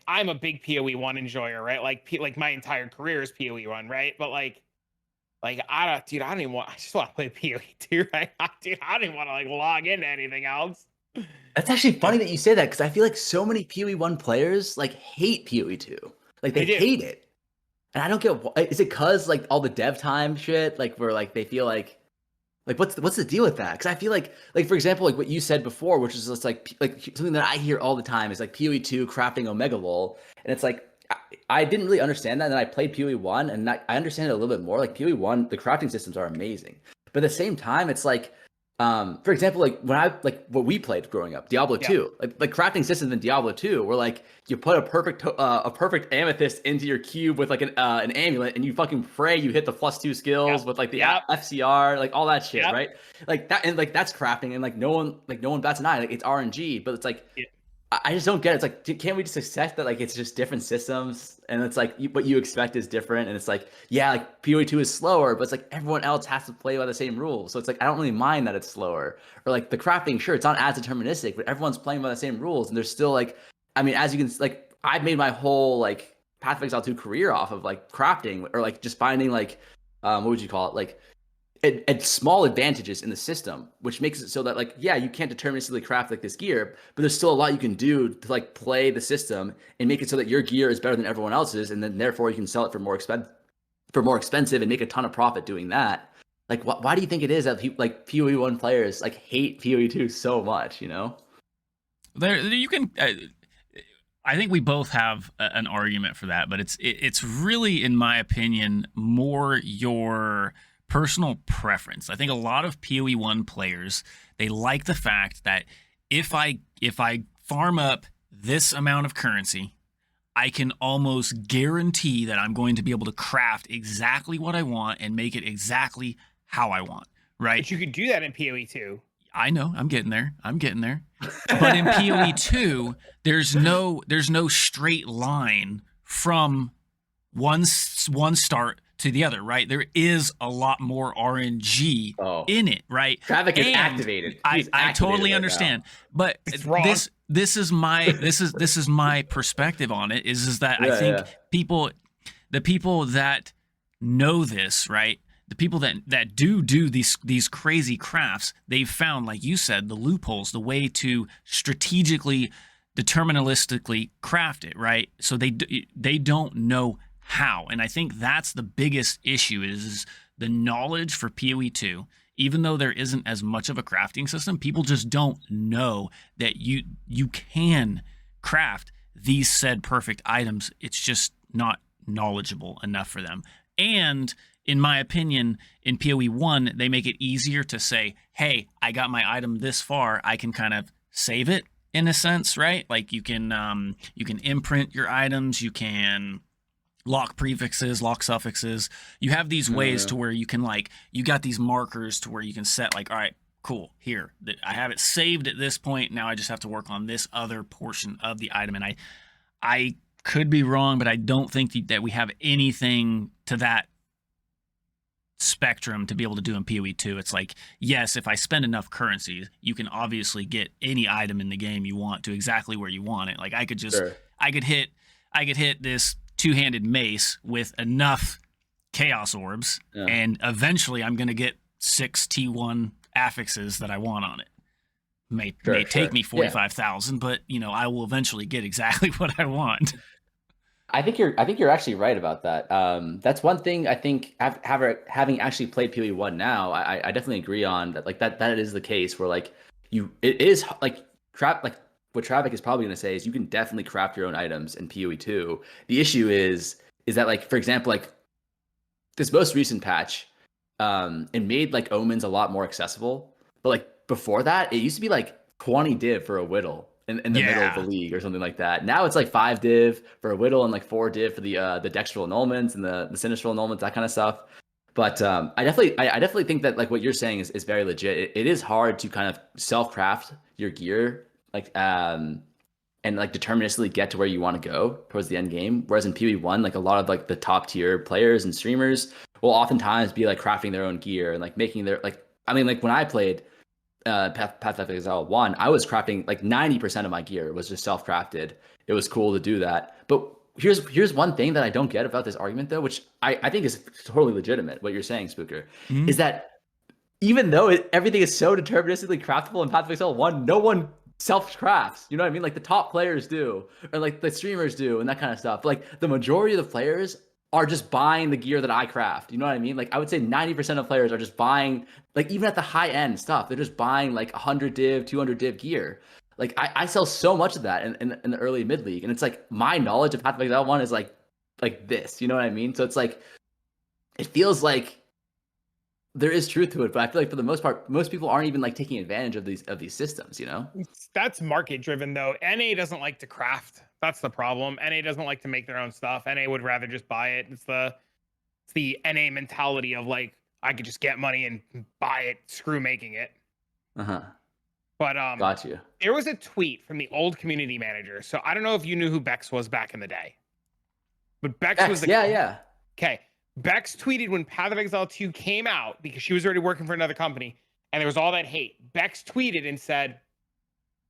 I'm a big PoE 1 enjoyer, right? Like my entire career is PoE 1, right? But like I just want to play PoE 2 right now, dude. I don't even want to like log into anything else. That's actually funny that you say that, because I feel like so many PoE 1 players like hate PoE 2. Like they hate it. And I don't get why. Is it because like all the dev time shit, like where like they feel like what's the deal with that? Because I feel like for example, like what you said before, which is just like something that I hear all the time is like PoE 2 crafting Omega Lol, and it's like I didn't really understand that. And then I played PoE 1, and I understand it a little bit more. Like PoE 1, the crafting systems are amazing, but at the same time, it's like, for example, like when what we played growing up, Diablo 2, like crafting systems in Diablo 2, where like you put a perfect amethyst into your cube with like an amulet, and you fucking pray you hit the +2 skills with like the FCR, like all that shit, right? Like that, and like that's crafting, and like no one bats an eye. Like it's RNG, but it's like I just don't get it. It's like, can't we just accept that like it's just different systems, and it's like what you expect is different, and it's like, yeah, like PoE 2 is slower, but it's like everyone else has to play by the same rules, so it's like I don't really mind that it's slower. Or like the crafting, sure, it's not as deterministic, but everyone's playing by the same rules, and there's still like, I mean, as you can like, I've made my whole like Path of Exile 2 career off of like crafting or like just finding like, what would you call it, like at small advantages in the system, which makes it so that like, yeah, you can't deterministically craft like this gear, but there's still a lot you can do to like play the system and make it so that your gear is better than everyone else's, and then therefore you can sell it for more expensive and make a ton of profit doing that. Like, why do you think it is that like PoE 1 players like hate PoE 2 so much? You know, there you can. I think we both have an argument for that, but it's really, in my opinion, more your personal preference. I think a lot of PoE 1 players, they like the fact that if I farm up this amount of currency, I can almost guarantee that I'm going to be able to craft exactly what I want and make it exactly how I want, right? But you could do that in PoE 2. I know, I'm getting there. But in PoE 2, there's no straight line from one start to the other, right? There is a lot more RNG in it, right? Travic is activated. I totally understand, but this is my perspective on it. Is that I think the people that know this, right? The people that do these crazy crafts, they've found, like you said, the loopholes, the way to strategically, deterministically craft it, right? So they don't know how, and I think that's the biggest issue is the knowledge for PoE 2. Even though there isn't as much of a crafting system, people just don't know that you can craft these said perfect items. It's just not knowledgeable enough for them. And in my opinion, in PoE 1, they make it easier to say, hey, I got my item this far, I can kind of save it in a sense, right? Like you can imprint your items, you can lock prefixes, lock suffixes. You have these ways to where you can like, you got these markers to where you can set like, all right, cool, here, I have it saved at this point. Now I just have to work on this other portion of the item. And I could be wrong, but I don't think that we have anything to that spectrum to be able to do in PoE 2. It's like, yes, if I spend enough currency, you can obviously get any item in the game you want to exactly where you want it. Like I could just, I could hit this two-handed mace with enough chaos orbs, and eventually I'm going to get 6 T1 affixes that I want on it. May take me 45,000, but I will eventually get exactly what I want. I think you're actually right about that. That's one thing I think having actually played PoE 1 now, I definitely agree on that. Like that is the case where like it is like what Travic is probably going to say is you can definitely craft your own items in PoE 2. The issue is that like, for example, like this most recent patch, it made like omens a lot more accessible. But like before that, it used to be like 20 div for a whittle in the middle of the league or something like that. Now it's like 5 div for a whittle and like 4 div for the dextral annulments and the sinistral annulments, that kind of stuff. But I definitely think that like what you're saying is very legit. It is hard to kind of self-craft your gear, like and like deterministically get to where you want to go towards the end game. Whereas in PoE 1, like a lot of like the top tier players and streamers will oftentimes be like crafting their own gear and like making their like, I mean, like when I played Path of Exile 1, I was crafting like 90% of my gear was just self-crafted. It was cool to do that. But here's one thing that I don't get about this argument though, which I think is totally legitimate, what you're saying, Spooker, is that even though everything is so deterministically craftable in Path of Exile 1, no one self-crafts. You know what I mean? Like the top players do, or like the streamers do, and that kind of stuff. Like the majority of the players are just buying the gear that I craft. You know what I mean? Like I would say 90% of players are just buying, like even at the high end stuff, they're just buying like 100 div, 200 div gear. Like I sell so much of that in the early mid league, and it's like my knowledge of Path of Exile 1 is like this. You know what I mean? So it's like it feels like there is truth to it, but I feel like for the most part, most people aren't even like taking advantage of these systems, you know? That's market driven though. NA doesn't like to craft. That's the problem. NA doesn't like to make their own stuff. NA would rather just buy it. It's the NA mentality of like, I could just get money and buy it, screw making it. Uh-huh. But Got you. there was a tweet from the old community manager. So I don't know if you knew who Bex was back in the day, but Bex was the yeah. Okay. Bex tweeted when Path of Exile 2 came out because she was already working for another company and there was all that hate. Bex tweeted and said,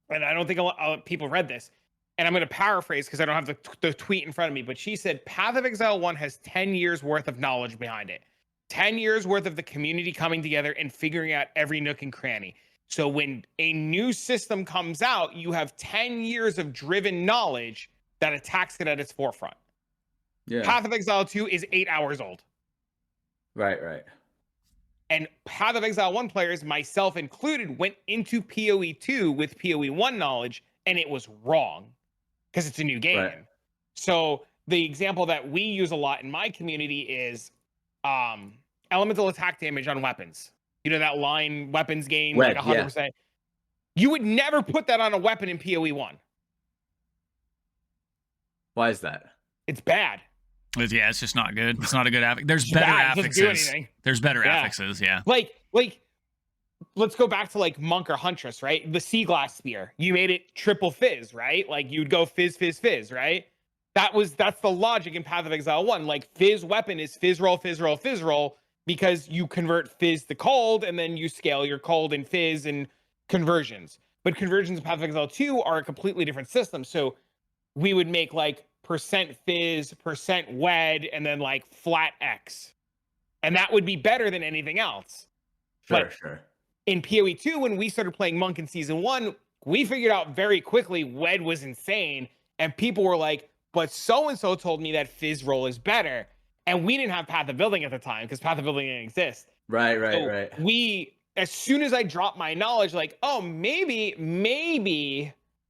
and I don't think a lot of people read this, and I'm going to paraphrase because I don't have the tweet in front of me, but she said, Path of Exile 1 has 10 years worth of knowledge behind it. 10 years worth of the community coming together and figuring out every nook and cranny. So when a new system comes out, you have 10 years of driven knowledge that attacks it at its forefront. Yeah. Path of Exile 2 is 8 hours old. Right. And Path of Exile 1 players, myself included, went into PoE 2 with PoE 1 knowledge, and it was wrong because it's a new game. Right. So the example that we use a lot in my community is elemental attack damage on weapons. You know, that line weapons gain, like 100%. Yeah. You would never put that on a weapon in PoE 1. Why is that? It's bad. Yeah, it's just not good. It's not a good affix. There's better affixes. There's better affixes, yeah. Like, let's go back to like Monk or Huntress, right? The Sea Glass Spear. You made it triple fizz, right? Like you'd go fizz, fizz, fizz, right? That's the logic in Path of Exile 1. Like fizz weapon is fizz roll, fizz roll, fizz roll, because you convert fizz to cold and then you scale your cold and fizz and conversions. But conversions in Path of Exile 2 are a completely different system. So we would make like percent fizz, percent wed, and then like flat X. And that would be better than anything else. Sure. In PoE 2, when we started playing Monk in Season 1, we figured out very quickly wed was insane. And people were like, but so-and-so told me that fizz roll is better. And we didn't have Path of Building at the time because Path of Building didn't exist. Right. We, as soon as I dropped my knowledge, like, oh, maybe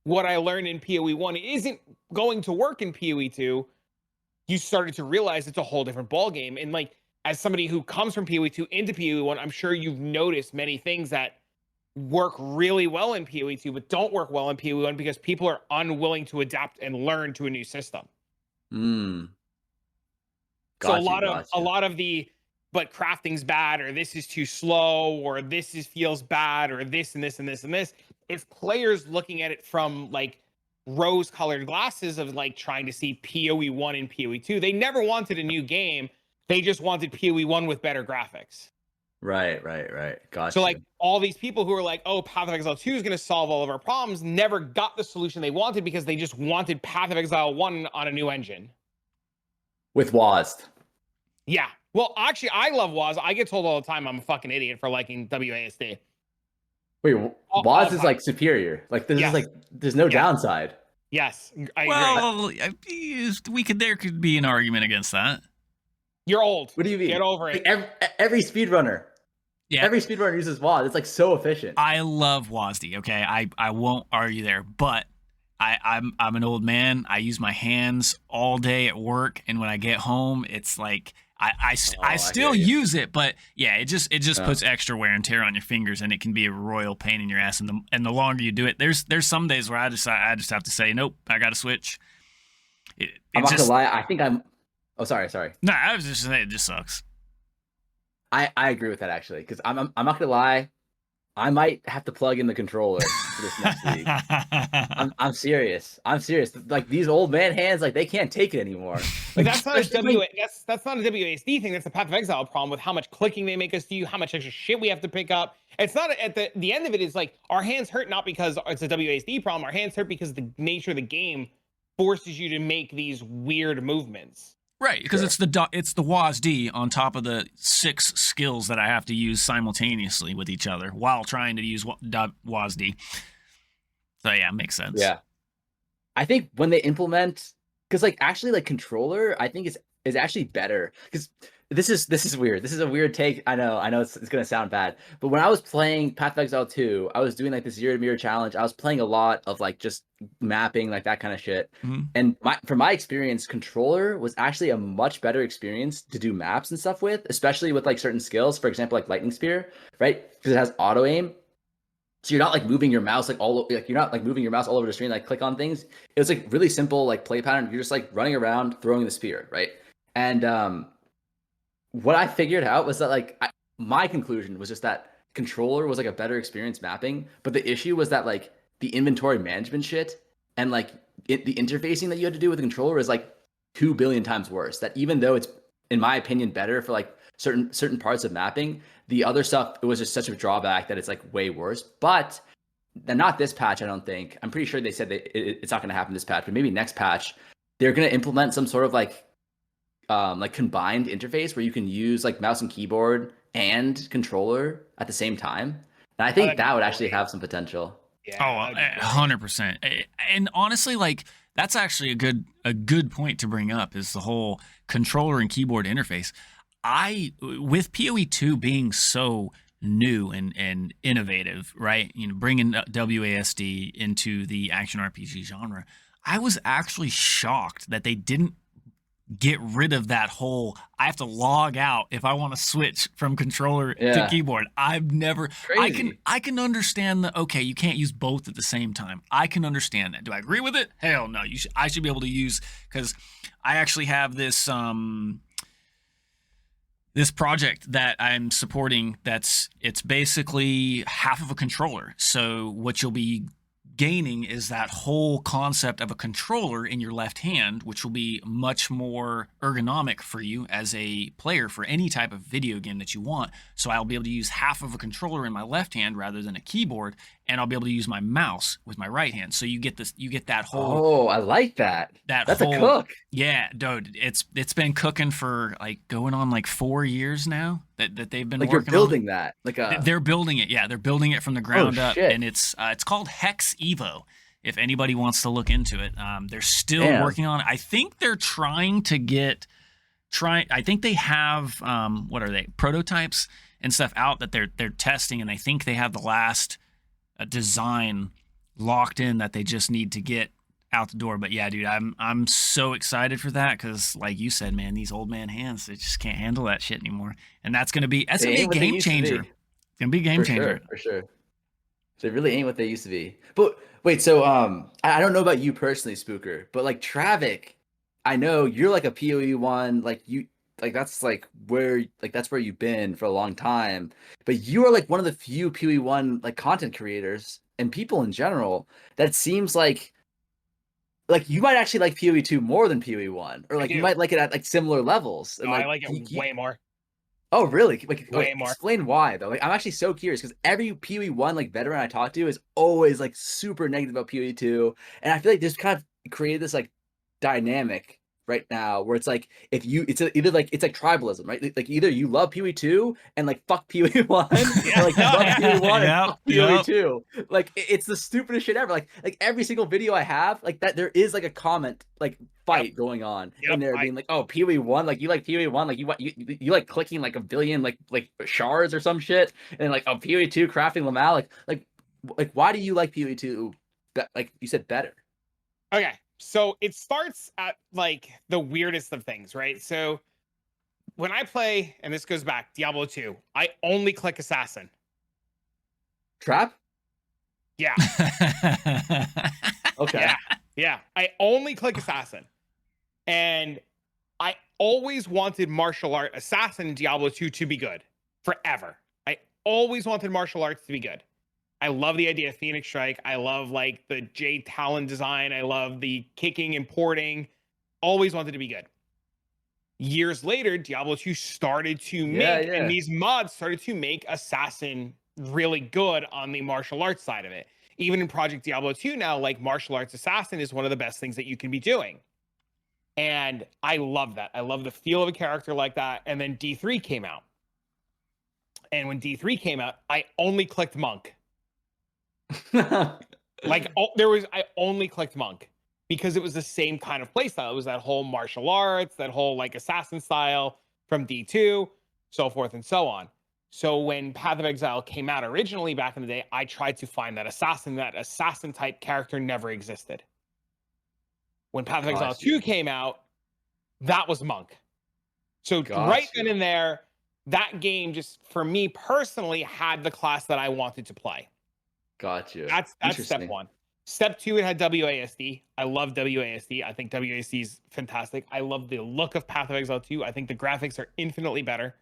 what I learned in PoE 1 isn't going to work in PoE 2, you started to realize it's a whole different ballgame. And like, as somebody who comes from PoE 2 into PoE 1, I'm sure you've noticed many things that work really well in PoE 2, but don't work well in PoE 1 because people are unwilling to adapt and learn to a new system. So a lot of the, but crafting's bad, or this is too slow, or this feels bad, or this and this and this and this. If players looking at it from like rose-colored glasses of like trying to see PoE 1 and PoE 2, they never wanted a new game. They just wanted PoE 1 with better graphics. Right. Gotcha. So like all these people who are like, oh, Path of Exile 2 is going to solve all of our problems, never got the solution they wanted because they just wanted Path of Exile 1 on a new engine. With WASD. Yeah. Well, actually, I love WASD. I get told all the time I'm a fucking idiot for liking WASD. Wait, WASD is like superior. Like this is like there's no downside. Yes, I agree. There could be an argument against that. You're old. What do you mean? Get over it. Every speedrunner. Yeah. Every speedrunner uses WASD. It's like so efficient. I love WASD, okay? I won't argue there, but I'm an old man. I use my hands all day at work, and when I get home, it's like I still use it, but yeah, it just puts extra wear and tear on your fingers, and it can be a royal pain in your ass. And the longer you do it, there's some days where I just have to say, nope, I got to switch. I'm not gonna lie. I think I'm. Oh, sorry. No, I was just saying it just sucks. I agree with that actually, because I'm not gonna lie. I might have to plug in the controller for this next league. I'm serious. Like these old man hands, like they can't take it anymore. Like that's not a WASD thing. That's a Path of Exile problem with how much clicking they make us do, how much extra shit we have to pick up. It's not at the end of it is like our hands hurt not because it's a WASD problem. Our hands hurt because the nature of the game forces you to make these weird movements. Right, because it's the WASD on top of the 6 skills that I have to use simultaneously with each other while trying to use WASD. So yeah, makes sense. Yeah, I think when they implement, because like actually like controller, I think is actually better because this is weird. This is a weird take. I know it's gonna sound bad, but when I was playing Path of Exile 2, I was doing like the zero to mirror challenge. I was playing a lot of like just mapping, like that kind of shit. Mm-hmm. And from my experience, controller was actually a much better experience to do maps and stuff with, especially with like certain skills. For example, like lightning spear, right? Because it has auto aim. So you're not like moving your mouse you're not like moving your mouse all over the screen, like click on things. It was like really simple like play pattern. You're just like running around throwing the spear, right? And what I figured out was that like my conclusion was just that controller was like a better experience mapping, but the issue was that like the inventory management shit and like the interfacing that you had to do with the controller is like 2 billion times worse. That even though it's, in my opinion, better for like certain parts of mapping, the other stuff, it was just such a drawback that it's like way worse. But not this patch, I don't think. I'm pretty sure they said that it's not going to happen this patch, but maybe next patch they're going to implement some sort of like combined interface where you can use like mouse and keyboard and controller at the same time. And I think that would actually have some potential. Yeah, 100%. And honestly, like that's actually a good point to bring up is the whole controller and keyboard interface. With PoE 2 being so new and innovative, right? You know, bringing WASD into the action RPG genre, I was actually shocked that they didn't get rid of that whole I have to log out if I want to switch from controller to keyboard. I've never I can understand the okay, you can't use both at the same time. I can understand that. Do I agree with it? Hell no. I should be able to use, because I actually have this this project that I'm supporting it's basically half of a controller. So what you'll be gaining is that whole concept of a controller in your left hand, which will be much more ergonomic for you as a player for any type of video game that you want. So I'll be able to use half of a controller in my left hand rather than a keyboard, and I'll be able to use my mouse with my right hand. So you get that whole. Oh, I like that. That's whole, a cook. Yeah, dude, it's been cooking for like going on like 4 years now that they've been like working you're building on. that. Like they're building it. Yeah, they're building it from the ground up, and it's called Hex Evo. If anybody wants to look into it, they're still working on it. I think they're trying to I think they have what are they, prototypes and stuff out that they're testing, and I think they have the last design locked in that they just need to get out the door. But yeah, dude, I'm so excited for that because, like you said, man, these old man hands, they just can't handle that shit anymore, and that's gonna be a game changer. It's gonna be a game changer for sure. They really ain't what they used to be. But wait, so I don't know about you personally, Spooker, but like Travic, I know you're like a PoE one, like you like that's like where that's where you've been for a long time. But you are like one of the few PoE one like content creators and people in general that seems like you might actually like PoE 2 more than PoE 1, or like you might like it at like similar levels. No, I like it way more. Oh, really? Like, way more. Explain why though. Like, I'm actually so curious because every PoE 1 like veteran I talk to is always like super negative about PoE 2, and I feel like this kind of created this like dynamic right now where it's like it's either like it's like tribalism, right? Like either you love PoE 2 and like fuck PoE 1, or like you love PoE 1 and fuck PoE 2. Like it's the stupidest shit ever. Like every single video I have, like that there is like a comment like fight going on in there being like, oh, PoE 1, like you like PoE 1, like you like clicking like a billion like shards or some shit, and then like, oh, PoE 2 crafting Lamal, like why do you like PoE 2 like you said better? Okay. So it starts at like the weirdest of things, right? So when I play, and this goes back, Diablo 2, I only click assassin. Trap? Yeah. Okay. Yeah. I only click assassin. And I always wanted martial art assassin in Diablo 2 to be good forever. I always wanted martial arts to be good. I love the idea of Phoenix Strike. I love like the Jade Talon design. I love the kicking and porting. Always wanted to be good. Years later, Diablo 2 started to make, and these mods started to make Assassin really good on the martial arts side of it. Even in Project Diablo 2 now, like martial arts Assassin is one of the best things that you can be doing. And I love that. I love the feel of a character like that. And then D3 came out. And when D3 came out, I only clicked Monk. I only clicked Monk because it was the same kind of playstyle. It was that whole martial arts, that whole like assassin style from D2, so forth and so on. So when Path of Exile came out originally back in the day, I tried to find that assassin type character never existed. When Path of Exile 2 came out, that was Monk. So right then and there, that game just, for me personally, had the class that I wanted to play. Got you. That's step one. Step two, it had WASD. I love WASD. I think WASD is fantastic. I love the look of Path of Exile 2. I think the graphics are infinitely better.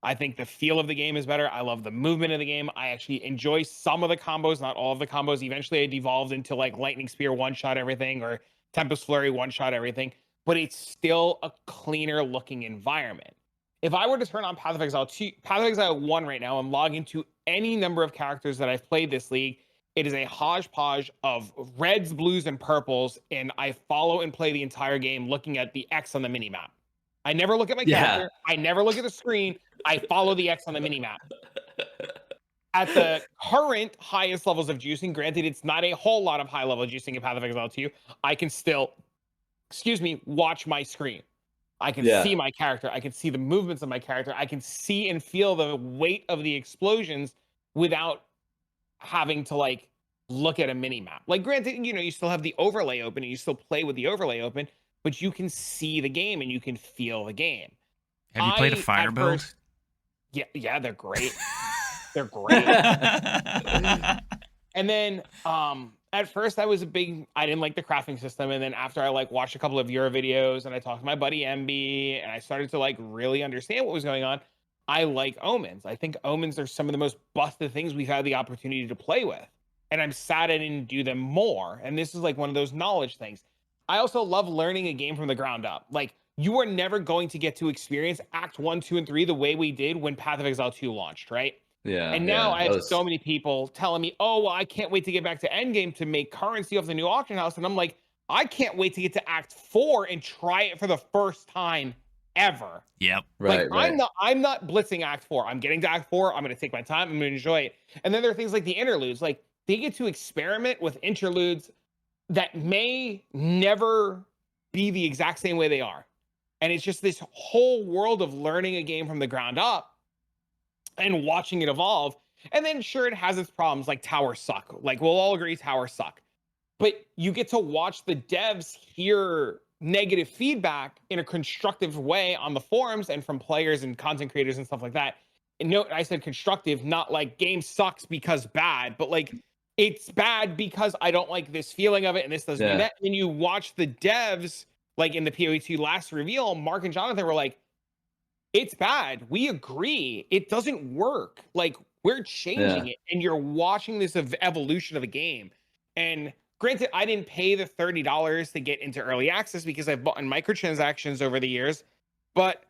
I think the feel of the game is better. I love the movement of the game. I actually enjoy some of the combos, not all of the combos. Eventually, I devolved into like Lightning Spear one-shot everything or Tempest Flurry one-shot everything, but it's still a cleaner looking environment. If I were to turn on Path of Exile 2, Path of Exile 1 right now and log into any number of characters that I've played this league, it is a hodgepodge of reds, blues, and purples, and I follow and play the entire game looking at the X on the minimap. I never look at my character. I never look at the screen. I follow the X on the minimap. At the current highest levels of juicing, granted, it's not a whole lot of high level juicing in Path of Exile 2, I can still, watch my screen. I can see my character. I can see the movements of my character. I can see and feel the weight of the explosions without having to like look at a mini map. Like, granted, you still have the overlay open and you still play with the overlay open, but you can see the game and you can feel the game. Have you played a fire build? Yeah, they're great. They're great. And then at first I didn't like the crafting system, and then after I like watched a couple of your videos and I talked to my buddy MB and I started to like really understand what was going on, I like omens. I think omens are some of the most busted things we've had the opportunity to play with. And I'm sad I didn't do them more. And this is like one of those knowledge things. I also love learning a game from the ground up. Like, you are never going to get to experience Act 1, 2, and 3 the way we did when Path of Exile 2 launched, right? Yeah. And now I have so many people telling me, oh, well, I can't wait to get back to Endgame to make currency off the new auction house. And I'm like, I can't wait to get to Act 4 and try it for the first time ever. Yep. Right. I'm not blitzing Act 4. I'm getting to Act 4. I'm going to take my time. I'm going to enjoy it. And then there are things like the interludes. Like, they get to experiment with interludes that may never be the exact same way they are. And it's just this whole world of learning a game from the ground up and watching it evolve. And then sure, it has its problems, like towers suck. Like, we'll all agree towers suck. But you get to watch the devs hear negative feedback in a constructive way on the forums and from players and content creators and stuff like that. And note, I said constructive, not like game sucks because bad, but like it's bad because I don't like this feeling of it and this doesn't do that. And you watch the devs, like in the PoE2 last reveal, Mark and Jonathan were like, it's bad. We agree. It doesn't work. Like, we're changing it. And you're watching this evolution of a game. And granted, I didn't pay the $30 to get into early access because I've bought in microtransactions over the years. But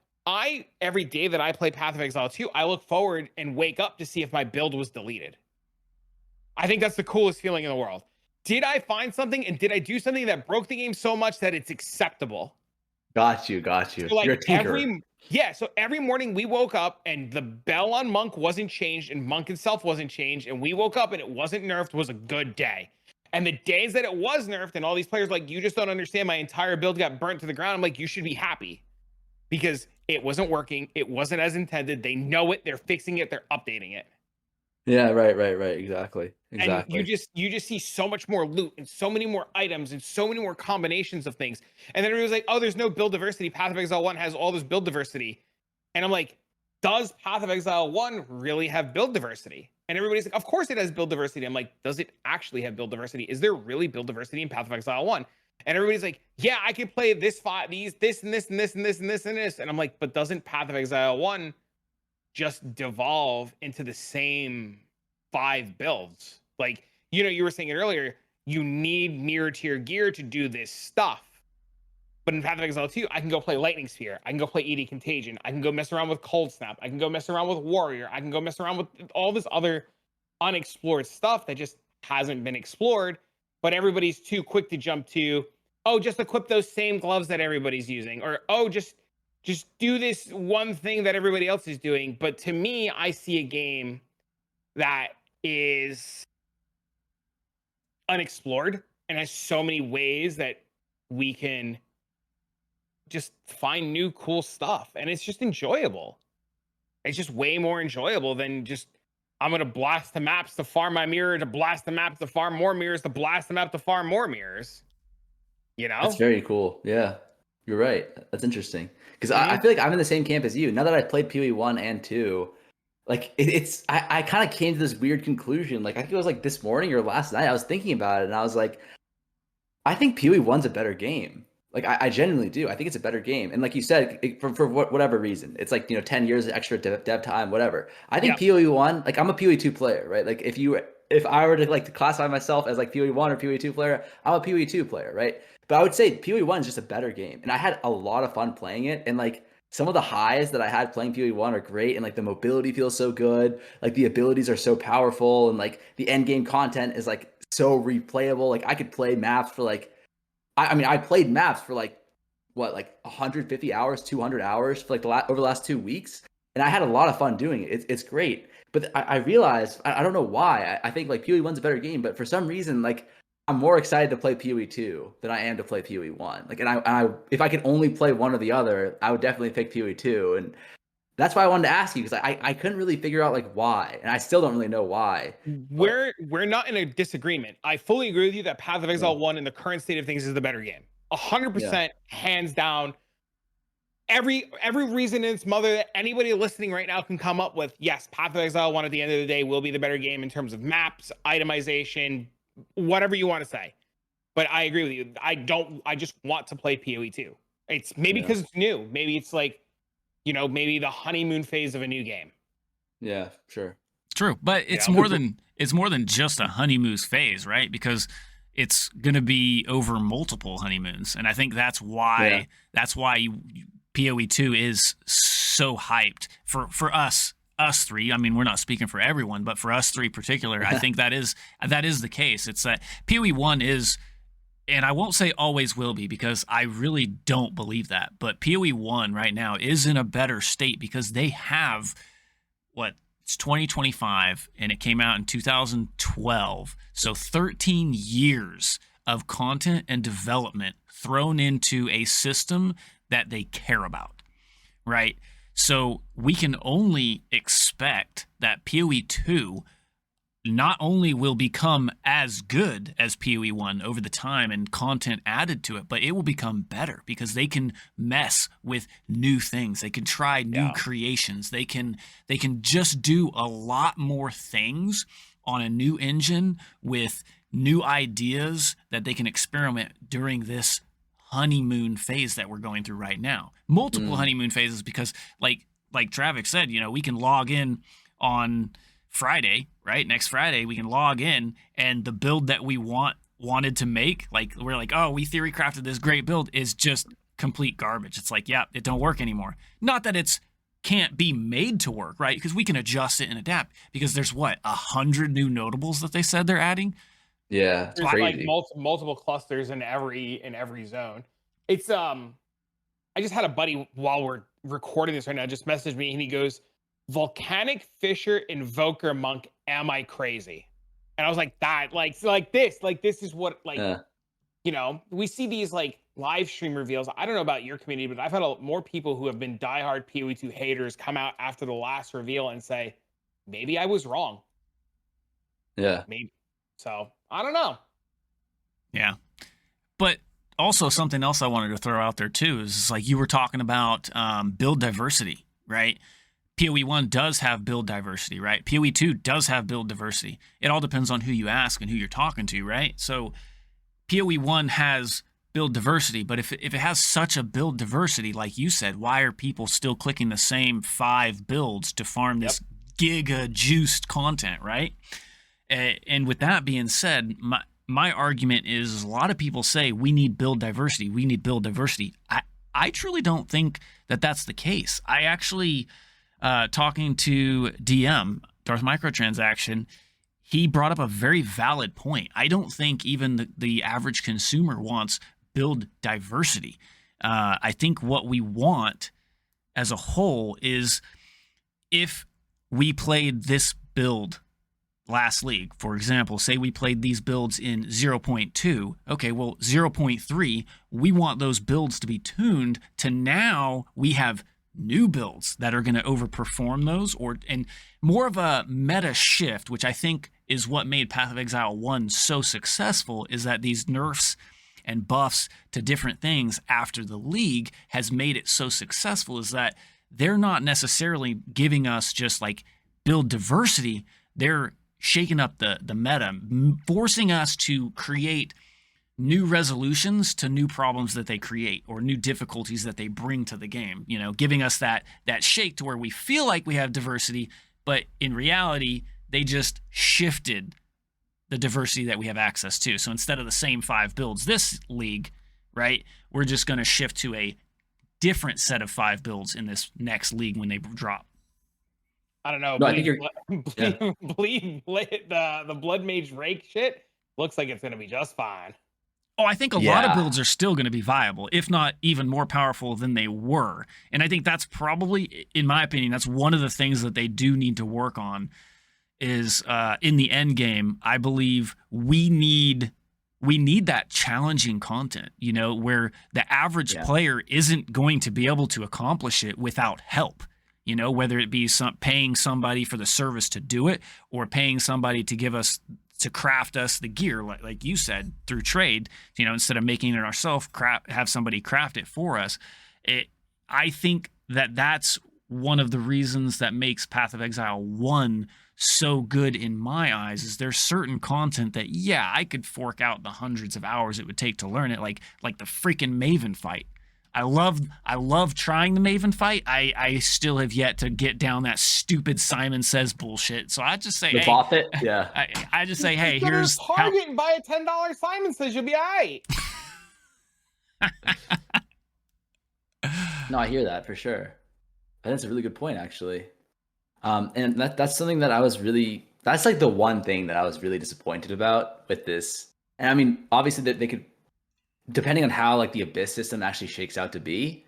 every day that I play Path of Exile 2, I look forward and wake up to see if my build was deleted. I think that's the coolest feeling in the world. Did I find something and did I do something that broke the game so much that it's acceptable? Got you. So like, you're a tinkerer. So every morning we woke up and the bell on Monk wasn't changed and Monk itself wasn't changed. And we woke up and it wasn't nerfed was a good day. And the days that it was nerfed and all these players like, you just don't understand, my entire build got burnt to the ground. I'm like, you should be happy because it wasn't working. It wasn't as intended. They know it. They're fixing it. They're updating it. Yeah, right. Exactly. And you just see so much more loot and so many more items and so many more combinations of things. And then everybody's like, oh, there's no build diversity. Path of Exile 1 has all this build diversity. And I'm like, does Path of Exile 1 really have build diversity? And everybody's like, of course it has build diversity. I'm like, does it actually have build diversity? Is there really build diversity in Path of Exile 1? And everybody's like, yeah, I can play this and this and this and this and this and this and this. And I'm like, but doesn't Path of Exile 1 just devolve into the same 5 builds? Like, you were saying it earlier, you need mirror tier gear to do this stuff. But in Path of Exile 2, I can go play Lightning Sphere. I can go play ED Contagion. I can go mess around with Cold Snap. I can go mess around with Warrior. I can go mess around with all this other unexplored stuff that just hasn't been explored. But everybody's too quick to jump to, oh, just equip those same gloves that everybody's using. Or, oh, just do this one thing that everybody else is doing. But to me, I see a game that is unexplored and has so many ways that we can just find new cool stuff, and it's just enjoyable. It's just way more enjoyable than just, I'm gonna blast the maps to farm my mirror, to blast the maps to farm more mirrors, to blast the map to farm more mirrors. That's very cool. Yeah, you're right. That's interesting because I feel like I'm in the same camp as you now that I've played PoE 1 and 2. Like, I kind of came to this weird conclusion. Like, I think it was like this morning or last night. I was thinking about it, and I was like, I think PoE 1's a better game. Like I genuinely do. I think it's a better game. And like you said, for whatever reason, it's like, 10 years of extra dev time, whatever. I think PoE 1, like I'm a PoE 2 player, right? Like if I were to like to classify myself as like PoE 1 or PoE 2 player, I'm a PoE 2 player, right? But I would say PoE 1 is just a better game. And I had a lot of fun playing it. And like some of the highs that I had playing PoE 1 are great. And like the mobility feels so good. Like the abilities are so powerful. And like the end game content is like so replayable. Like I could play maps for like, I mean, I played maps for like 150 hours, 200 hours for like over the last 2 weeks, and I had a lot of fun doing it. It's great, but I realized I don't know why. I think like PoE 1's a better game, but for some reason, like I'm more excited to play PoE 2 than I am to play PoE 1. Like, and I if I could only play one or the other, I would definitely pick PoE 2, and that's why I wanted to ask you, because I couldn't really figure out like why, and I still don't really know why. We're not in a disagreement. I fully agree with you that Path of Exile 1 in the current state of things is the better game. 100%, hands down. Every reason in its mother that anybody listening right now can come up with, yes, Path of Exile 1 at the end of the day will be the better game in terms of maps, itemization, whatever you want to say. But I agree with you. I just want to play PoE 2. It's maybe because it's new. Maybe it's like, maybe the honeymoon phase of a new game. Yeah, sure. True, but it's more than just a honeymoon phase, right? Because it's going to be over multiple honeymoons, and I think that's why PoE 2 is so hyped for us three. I mean, we're not speaking for everyone, but for us three particular, I think that is the case. It's that PoE 1 is, and I won't say always will be, because I really don't believe that, but PoE 1 right now is in a better state because they have it's 2025 and it came out in 2012. So 13 years of content and development thrown into a system that they care about, right? So we can only expect that PoE 2 not only will become as good as PoE 1 over the time and content added to it, but it will become better because they can mess with new things. They can try new creations. They can just do a lot more things on a new engine with new ideas that they can experiment during this honeymoon phase that we're going through right now. Multiple honeymoon phases, because like Travic said, we can log in on Friday, right? Next Friday, we can log in, and the build that we wanted to make, like we're like, oh, we theory crafted this great build, is just complete garbage. It's like, yeah, it don't work anymore. Not that it's can't be made to work, right? Because we can adjust it and adapt. Because there's 100 new notables that they said they're adding. Yeah, there's crazy. Like multiple clusters in every zone. It's I just had a buddy while we're recording this right now just messaged me, and he goes, Volcanic Fisher Invoker Monk, am I crazy? And I was like, this is what we see these like live stream reveals. I don't know about your community, but I've had more people who have been diehard PoE 2 haters come out after the last reveal and say, maybe I was wrong. Yeah. Maybe. So I don't know. Yeah. But also something else I wanted to throw out there too is like you were talking about build diversity, right? PoE 1 does have build diversity, right? PoE 2 does have build diversity. It all depends on who you ask and who you're talking to, right? So PoE 1 has build diversity, but if it has such a build diversity, like you said, why are people still clicking the same 5 builds to farm this giga-juiced content, right? And with that being said, my argument is a lot of people say we need build diversity. We need build diversity. I truly don't think that that's the case. I actually... talking to DM, Darth Microtransaction, he brought up a very valid point. I don't think even the average consumer wants build diversity. I think what we want as a whole is if we played this build last league, for example, say we played these builds in 0.2, okay, well, 0.3, we want those builds to be tuned to now we have new builds that are going to overperform those, and more of a meta shift, which I think is what made Path of Exile 1 so successful, is that these nerfs and buffs to different things after the league has made it so successful, is that they're not necessarily giving us just like build diversity. They're shaking up the meta, forcing us to create new resolutions to new problems that they create or new difficulties that they bring to the game, you know, giving us that shake to where we feel like we have diversity, but in reality, they just shifted the diversity that we have access to. So instead of the same 5 builds this league, right, we're just going to shift to a different set of 5 builds in this next league when they drop. I don't know. No, I think The Blood Mage Rake shit looks like it's going to be just fine. Oh, I think a lot of builds are still going to be viable, if not even more powerful than they were. And I think that's probably, in my opinion, that's one of the things that they do need to work on is in the end game. I believe we need that challenging content, you know, where the average player isn't going to be able to accomplish it without help. You know, whether it be paying somebody for the service to do it or paying somebody to craft us the gear, like you said, through trade, you know, instead of making it ourselves, have somebody craft it for us. I think that's one of the reasons that makes Path of Exile 1 so good in my eyes is there's certain content that, I could fork out the hundreds of hours it would take to learn it, like the freaking Maven fight. I love trying the Maven fight. I still have yet to get down that stupid Simon Says bullshit. So I just say, hey, I just say, hey, here's Target and buy a $10 Simon Says, you'll be all right. No, I hear that for sure. That's a really good point, actually. And that's something that that's like the one thing that I was really disappointed about with this. And I mean, obviously that they could, depending on how like the Abyss system actually shakes out to be,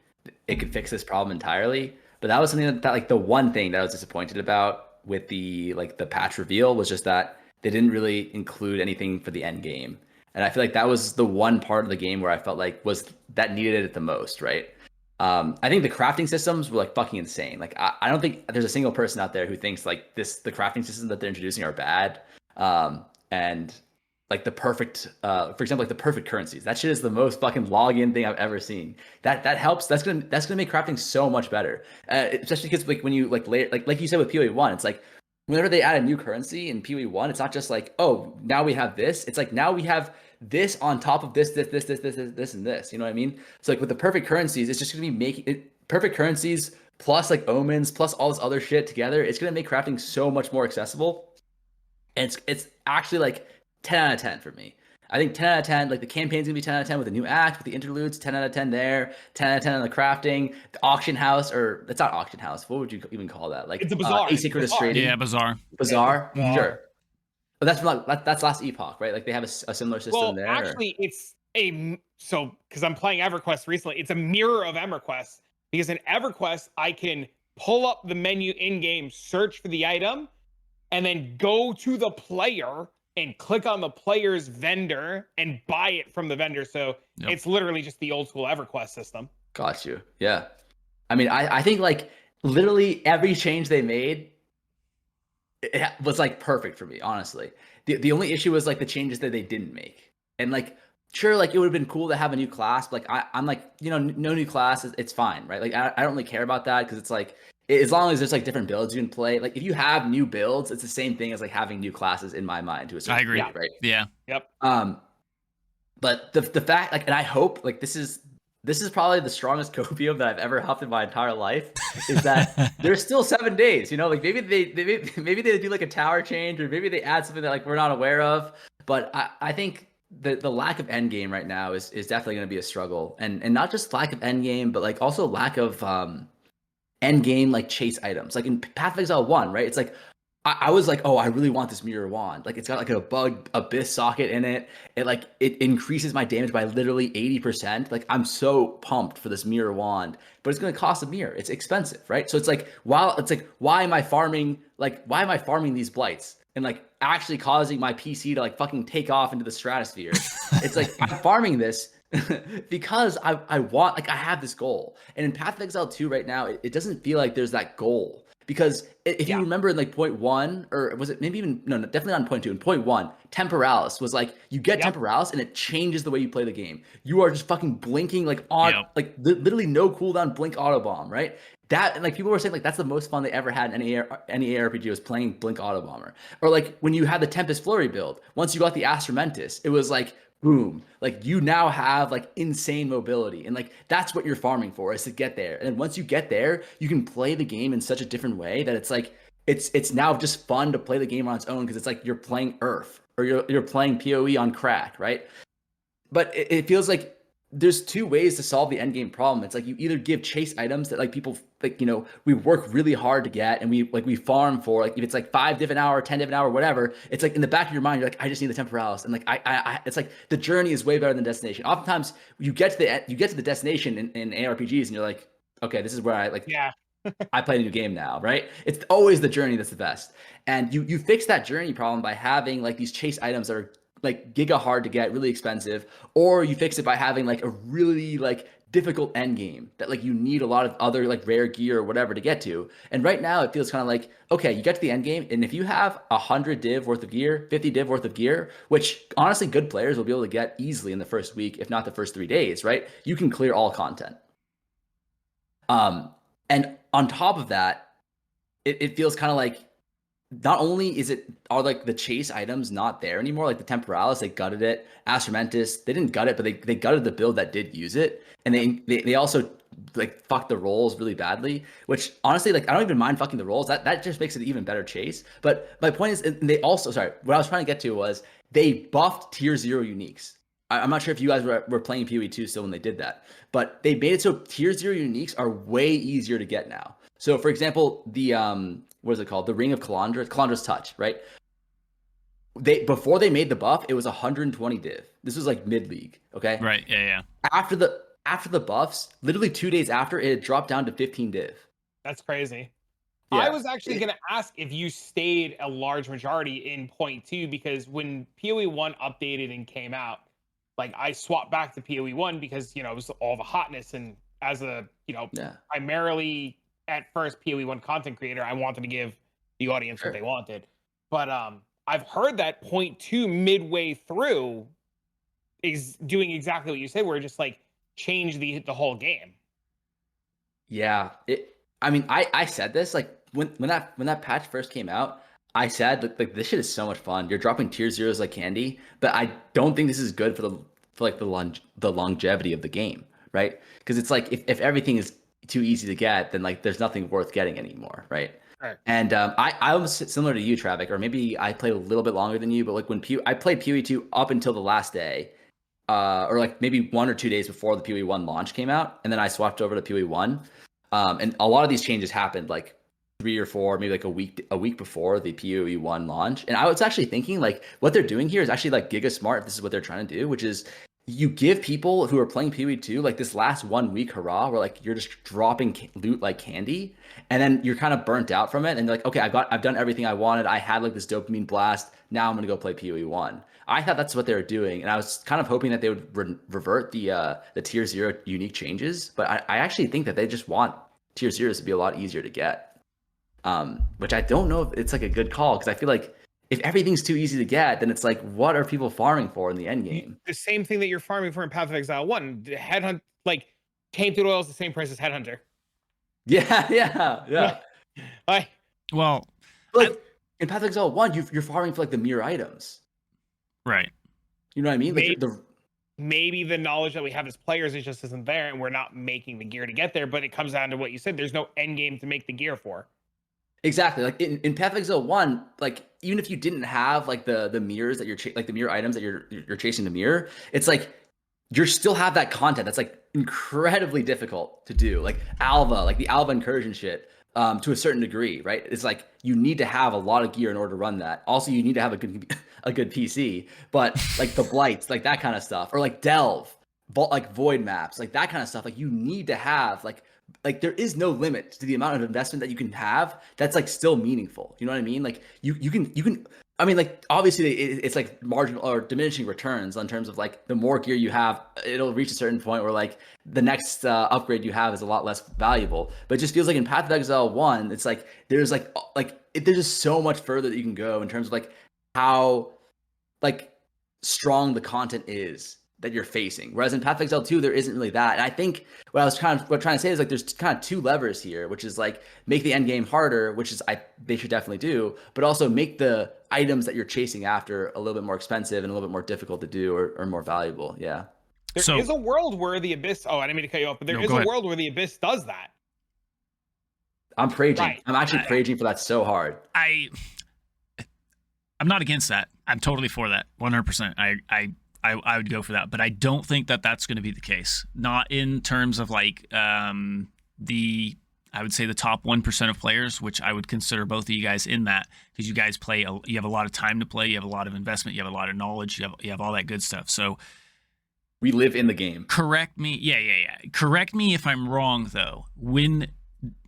it could fix this problem entirely. But that was something that like the one thing that I was disappointed about with the patch reveal was just that they didn't really include anything for the end game. And I feel like that was the one part of the game where I felt like that needed it the most, right? I think the crafting systems were like fucking insane. Like I don't think there's a single person out there who thinks like the crafting systems that they're introducing are bad. And like the perfect, for example, like the perfect currencies. That shit is the most fucking login thing I've ever seen. That helps. That's gonna make crafting so much better. Especially because like when you like layer, like you said with PoE 1, it's like whenever they add a new currency in PoE 1, it's not just like, oh, now we have this. It's like now we have this on top of this, and this. You know what I mean? So like with the perfect currencies, it's just gonna be making it perfect currencies plus like omens plus all this other shit together. It's gonna make crafting so much more accessible. And it's actually like 10 out of 10 for me. I think 10 out of 10, like the campaign's gonna be 10 out of 10 with the new act, with the interludes, 10 out of 10 there, 10 out of 10 on the crafting, the auction house, or it's not auction house. What would you even call that? Like it's a bazaar. Asynchronous trading. Yeah, bazaar. Bazaar, sure. But that's last epoch, right? Like they have a similar system there. Well, actually, it's because I'm playing EverQuest recently, it's a mirror of EverQuest because in EverQuest I can pull up the menu in game, search for the item, and then go to the player and click on the player's vendor and buy it from the vendor. So it's literally just the old school EverQuest system. Got you. Yeah. I mean, I think like literally every change they made, it was like perfect for me, honestly. The only issue was like the changes that they didn't make. And like, sure, like it would have been cool to have a new class. But like I'm like, you know, no new class, it's fine, right? Like I don't really care about that because it's like, as long as there's like different builds you can play, like if you have new builds, it's the same thing as like having new classes in my mind to a certain agree. Point, right? Yeah. Yep. But the fact, like, and I hope like this is probably the strongest copium that I've ever huffed in my entire life, is that there's still 7 days. You know, like maybe they do like a tower change, or maybe they add something that like we're not aware of. But I think the lack of end game right now is definitely going to be a struggle, and not just lack of end game, but like also lack of end game like chase items. Like in Path of Exile 1, right? It's like I was like, oh, I really want this mirror wand. Like it's got like a bug abyss socket in it. It increases my damage by literally 80%. Like I'm so pumped for this mirror wand, but it's going to cost a mirror. It's expensive, right? So it's like, why am I farming these blights and like actually causing my PC to like fucking take off into the stratosphere? It's like I'm farming this because I want, like I have this goal. And in Path of Exile 2 right now, it doesn't feel like there's that goal. Because if you remember in like point 1, or was it maybe even, no, definitely not in point 2. In point 1, Temporalis was like, you get Temporalis and it changes the way you play the game. You are just fucking blinking like on, like literally no cooldown blink autobomb, right? That, like people were saying like that's the most fun they ever had in any ARPG was playing blink autobomber. Or like when you had the Tempest Flurry build, once you got the Astramentus, it was like, boom, like you now have like insane mobility, and like that's what you're farming for, is to get there. And then once you get there, you can play the game in such a different way that it's like it's now just fun to play the game on its own, because it's like you're playing Earth or you're playing PoE on crack, right? But it feels like there's two ways to solve the end game problem. It's like you either give chase items that like people like, you know, we work really hard to get, and we farm for, like if it's like 5 different hour, 10 different hour, whatever, it's like in the back of your mind, you're like, I just need the temporalis. And like I it's like the journey is way better than destination. Oftentimes you get to the destination in ARPGs and you're like, okay, this is where I like, Yeah. I play a new game now, right? It's always the journey that's the best. And you fix that journey problem by having like these chase items that are like giga hard to get, really expensive, or you fix it by having like a really like difficult end game that like you need a lot of other like rare gear or whatever to get to. And right now it feels kind of like, okay, you get to the end game, and if you have 100 div worth of gear, 50 div worth of gear, which honestly good players will be able to get easily in the first week, if not the first 3 days, right? You can clear all content. And on top of that, it feels kind of like, not only are like the chase items not there anymore, like the temporalis, they gutted it. Astromentis, they didn't gut it, but they gutted the build that did use it. And they also like fucked the rolls really badly, which honestly, like I don't even mind fucking the rolls. That just makes it an even better chase. But my point is, they also, sorry, what I was trying to get to was they buffed tier 0 uniques. I'm not sure if you guys were playing PoE 2 still when they did that, but they made it so tier 0 uniques are way easier to get now. So for example, the what is it called? The Ring of Calandra's Touch, right? Before they made the buff, it was 120 div. This was like mid-league, okay? Right, yeah. After the buffs, literally 2 days after, it had dropped down to 15 div. That's crazy. Yeah. I was actually going to ask if you stayed a large majority in point 2, because when PoE 1 updated and came out, like I swapped back to PoE 1 because, you know, it was all the hotness, and as a, you know, primarily at first PoE 1 content creator, I wanted to give the audience what they wanted. But I've heard that point 2 midway through is doing exactly what you said, where it just like changed the whole game. Yeah. I mean, I said this like when that patch first came out, I said like this shit is so much fun. You're dropping tier 0s like candy, but I don't think this is good for the longevity of the game, right? Because it's like if everything is too easy to get, then like there's nothing worth getting anymore, right? Right. And I was similar to you, Travic, or maybe I played a little bit longer than you, but like when I played PoE 2 up until the last day, or like maybe 1 or 2 days before the PoE 1 launch came out, and then I swapped over to PoE 1. And a lot of these changes happened like 3 or 4, maybe like a week before the PoE 1 launch. And I was actually thinking like what they're doing here is actually like giga smart if this is what they're trying to do, which is you give people who are playing PoE 2 like this last 1 week hurrah, where like you're just dropping loot like candy, and then you're kind of burnt out from it, and you're like, okay, I've done everything I wanted. I had like this dopamine blast. Now I'm gonna go play PoE 1. I thought that's what they were doing, and I was kind of hoping that they would revert the tier 0 unique changes. But I actually think that they just want tier 0s to be a lot easier to get, which I don't know if it's like a good call, because I feel like if everything's too easy to get, then it's like, what are people farming for in the end game? The same thing that you're farming for in Path of Exile 1. The Headhunt, like, Tainted Oil is the same price as Headhunter. Yeah. Well, like in Path of Exile 1, you're farming for like the mirror items. Right. You know what I mean? Like maybe the knowledge that we have as players is just isn't there, and we're not making the gear to get there, but it comes down to what you said. There's no end game to make the gear for. Exactly. Like in Path of Exile 1, like even if you didn't have like the mirrors that you're like the mirror items that you're chasing the mirror, it's like you still have that content that's like incredibly difficult to do. Like Alva, like the Alva incursion shit, to a certain degree, right? It's like you need to have a lot of gear in order to run that. Also, you need to have a good PC, but like the blights, like that kind of stuff, or like delve, like void maps, like that kind of stuff. Like you need to have like there is no limit to the amount of investment that you can have that's like still meaningful. You know what I mean? Like you can I mean, like obviously it's like marginal or diminishing returns in terms of like the more gear you have, it'll reach a certain point where like the next upgrade you have is a lot less valuable. But it just feels like in Path of Exile 1, it's like there's there's just so much further that you can go in terms of like how like strong the content is that you're facing. Whereas in Path of Exile 2, there isn't really that. And I think what I'm trying to say is like there's kind of 2 levers here, which is like make the end game harder, which is they should definitely do, but also make the items that you're chasing after a little bit more expensive and a little bit more difficult to do or more valuable. Yeah. There is a world where the Abyss. Oh, I didn't mean to cut you off, but there is a world where the Abyss does that. I'm praging. Right. I'm actually praging for that so hard. I'm not against that. I'm totally for that. 100%. I would go for that, but I don't think that that's going to be the case. Not in terms of like I would say the top 1% of players, which I would consider both of you guys in that, because you guys play. You have a lot of time to play. You have a lot of investment. You have a lot of knowledge. You have all that good stuff. So we live in the game. Correct me. Yeah. Correct me if I'm wrong though. When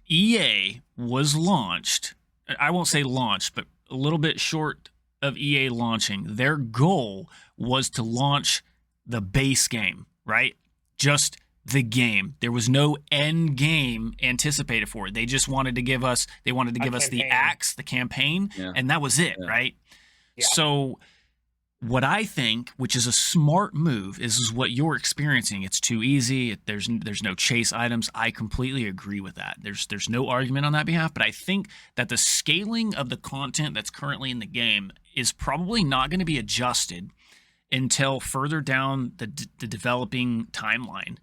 EA was launched, I won't say launched, but a little bit short of EA launching, their goal was to launch the base game, right? Just the game. There was no end game anticipated for it. They just wanted to give us, the axe, the campaign, and that was it, right? Yeah. So what I think, which is a smart move, is what you're experiencing. It's too easy. There's no chase items. I completely agree with that. There's no argument on that behalf, but I think that the scaling of the content that's currently in the game is probably not going to be adjusted until further down the developing timeline.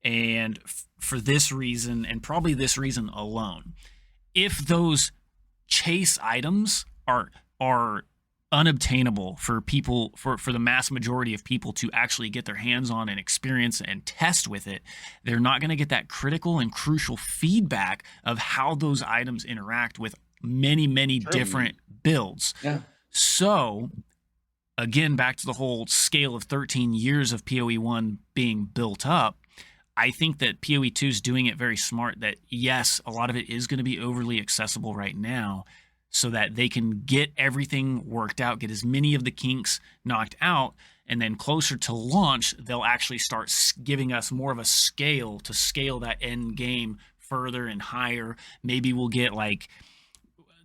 And for this reason, and probably this reason alone, if those chase items are unobtainable for people, for the mass majority of people to actually get their hands on and experience and test with it, they're not going to get that critical and crucial feedback of how those items interact with many different builds. Yeah. So again, back to the whole scale of 13 years of PoE 1 being built up, I think that PoE 2 is doing it very smart, that yes, a lot of it is going to be overly accessible right now so that they can get everything worked out, get as many of the kinks knocked out, and then closer to launch, they'll actually start giving us more of a scale to scale that end game further and higher. Maybe we'll get like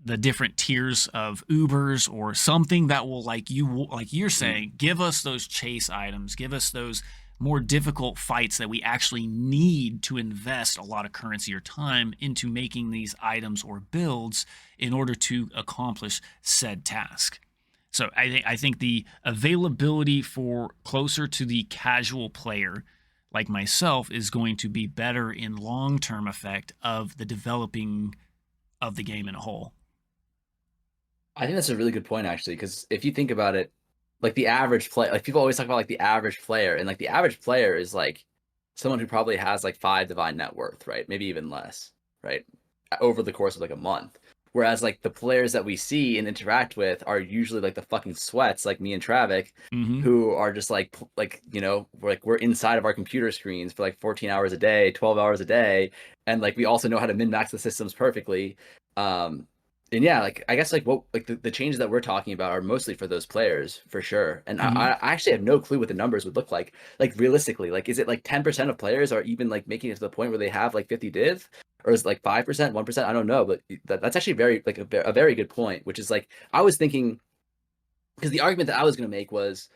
the different tiers of Ubers or something that will, like you're saying, give us those chase items, give us those more difficult fights that we actually need to invest a lot of currency or time into making these items or builds in order to accomplish said task. So I think the availability for closer to the casual player like myself is going to be better in long-term effect of the developing of the game in a whole. I think that's a really good point, actually, because if you think about it, like the average player, like people always talk about like the average player, and like the average player is like someone who probably has like 5 divine net worth, right? Maybe even less, right? Over the course of like a month. Whereas like the players that we see and interact with are usually like the fucking sweats, like me and Travic, who are just like, you know, we're inside of our computer screens for like 14 hours a day, 12 hours a day. And like, we also know how to min-max the systems perfectly. And yeah, like I guess like what like the changes that we're talking about are mostly for those players for sure. And I actually have no clue what the numbers would look like. Like realistically, like is it like 10% of players are even like making it to the point where they have like 50 div, or is it like 5%, 1%? I don't know, but that's actually very like a very good point. Which is like I was thinking, because the argument that I was going to make was,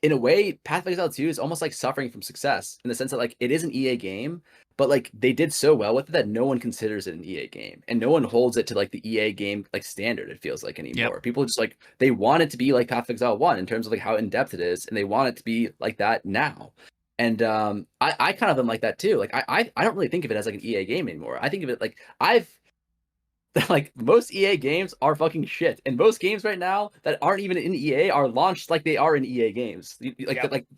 in a way, Path of Exile 2 is almost like suffering from success in the sense that like it is an EA game, but like they did so well with it that no one considers it an EA game, and no one holds it to like the EA game like standard, it feels like, anymore. Yep. People just like, they want it to be like Path of Exile 1 in terms of like how in depth it is, and they want it to be like that now. And I kind of am like that too. Like I don't really think of it as like an EA game anymore. I think of it like like most EA games are fucking shit, and most games right now that aren't even in EA are launched like they are in EA games,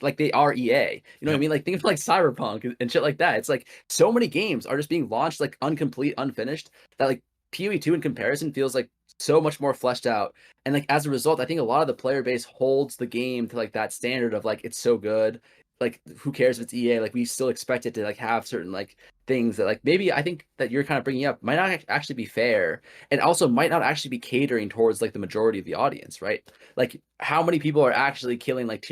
like they are EA. You know what I mean? Like think of like Cyberpunk and shit like that. It's like so many games are just being launched like incomplete, unfinished, that like PoE 2 in comparison feels like so much more fleshed out. And like as a result, I think a lot of the player base holds the game to like that standard of like, it's so good, like who cares if it's EA, like we still expect it to like have certain like things that like maybe I think that you're kind of bringing up might not actually be fair, and also might not actually be catering towards like the majority of the audience, right? Like how many people are actually killing like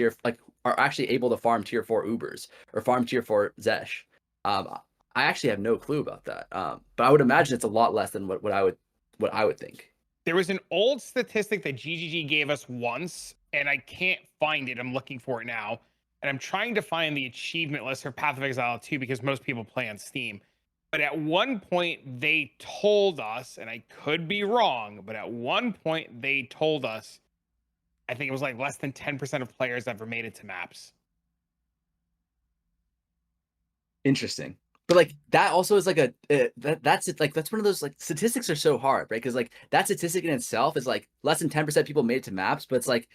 are actually able to farm tier 4 Ubers or farm tier 4 Zesh? I actually have no clue about that, but I would imagine it's a lot less than what I would think. There was an old statistic that GGG gave us once, and I can't find it. I'm looking for it now. And I'm trying to find the achievement list for Path of Exile 2 because most people play on Steam. But at one point they told us, and I could be wrong, but at one point they told us, I think it was like less than 10% of players ever made it to maps. Interesting. But like that also is like that's it. Like that's one of those, like, statistics are so hard, right? Because like that statistic in itself is like less than 10% people made it to maps, but it's like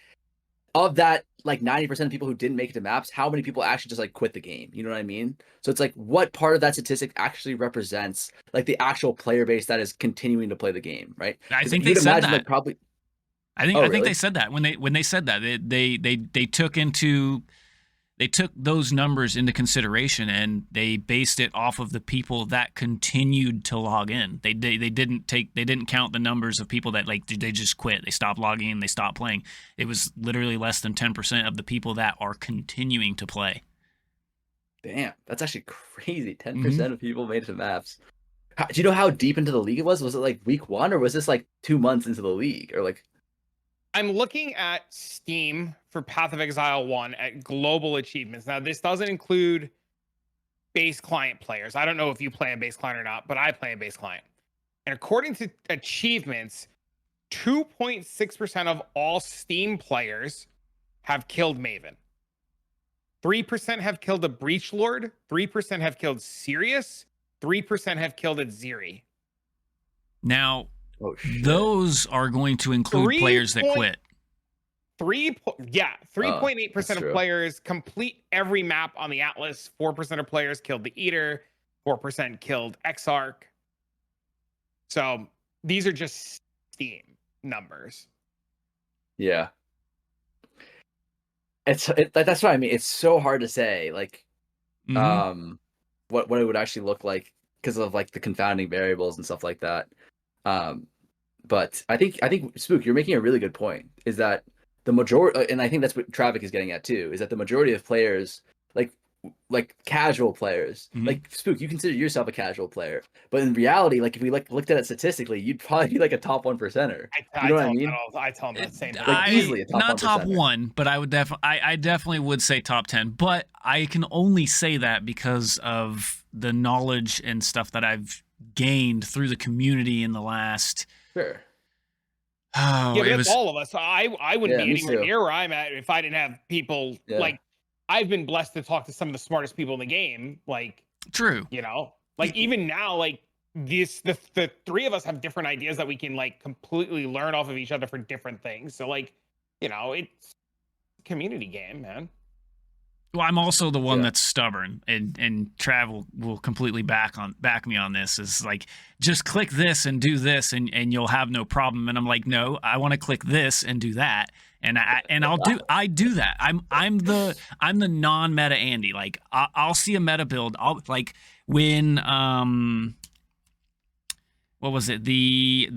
of that, like 90% of people who didn't make it to maps, how many people actually just like quit the game? You know what I mean? So it's like, what part of that statistic actually represents like the actual player base that is continuing to play the game, right? I think they said that. Like, probably. I think they said that when they said that they took those numbers into consideration, and they based it off of the people that continued to log in. They didn't count the numbers of people that like they just quit. They stopped logging in, they stopped playing. It was literally less than 10% of the people that are continuing to play. Damn, that's actually crazy. 10% of people made it to maps. Do you know how deep into the league it was? Was it like week 1, or was this like 2 months into the league, or like? I'm looking at Steam for Path of Exile 1 at global achievements. Now, this doesn't include base client players. I don't know if you play on base client or not, but I play on base client. And according to achievements, 2.6% of all Steam players have killed Maven. 3% have killed a Breach Lord. 3% have killed Sirius. 3% have killed a Zeri. Now, those are going to include players that quit. 3.8% of players complete every map on the Atlas. 4% of players killed the Eater. 4% killed Exarch. So these are just Steam numbers. Yeah. That's what I mean. It's so hard to say, like, what it would actually look like because of like the confounding variables and stuff like that. But I think Spook, you're making a really good point. Is that the majority, and I think that's what Travic is getting at too, is that the majority of players, like casual players, like Spook, you consider yourself a casual player, but in reality, like if we looked at it statistically, you'd probably be like a top 1%er. You know what I mean? I tell them the same thing. Like easily a top not 1%er. top 1, but I would I definitely would say top 10. But I can only say that because of the knowledge and stuff that I've gained through the community in the last. Sure. Oh, yeah, but that's all of us. So I wouldn't be anywhere too. near where I'm at if I didn't have people like. I've been blessed to talk to some of the smartest people in the game. Like, true. You know, like even now, like the three of us have different ideas that we can like completely learn off of each other for different things. So like, you know, it's a community game, man. Well, I'm also the one that's stubborn, and Trav will completely back me on this. Is like, just click this and do this, and you'll have no problem. And I'm like, no, I want to click this and do that, and I do that. I'm the non-meta Andy. Like I'll see a meta build. I'll like when what was it, the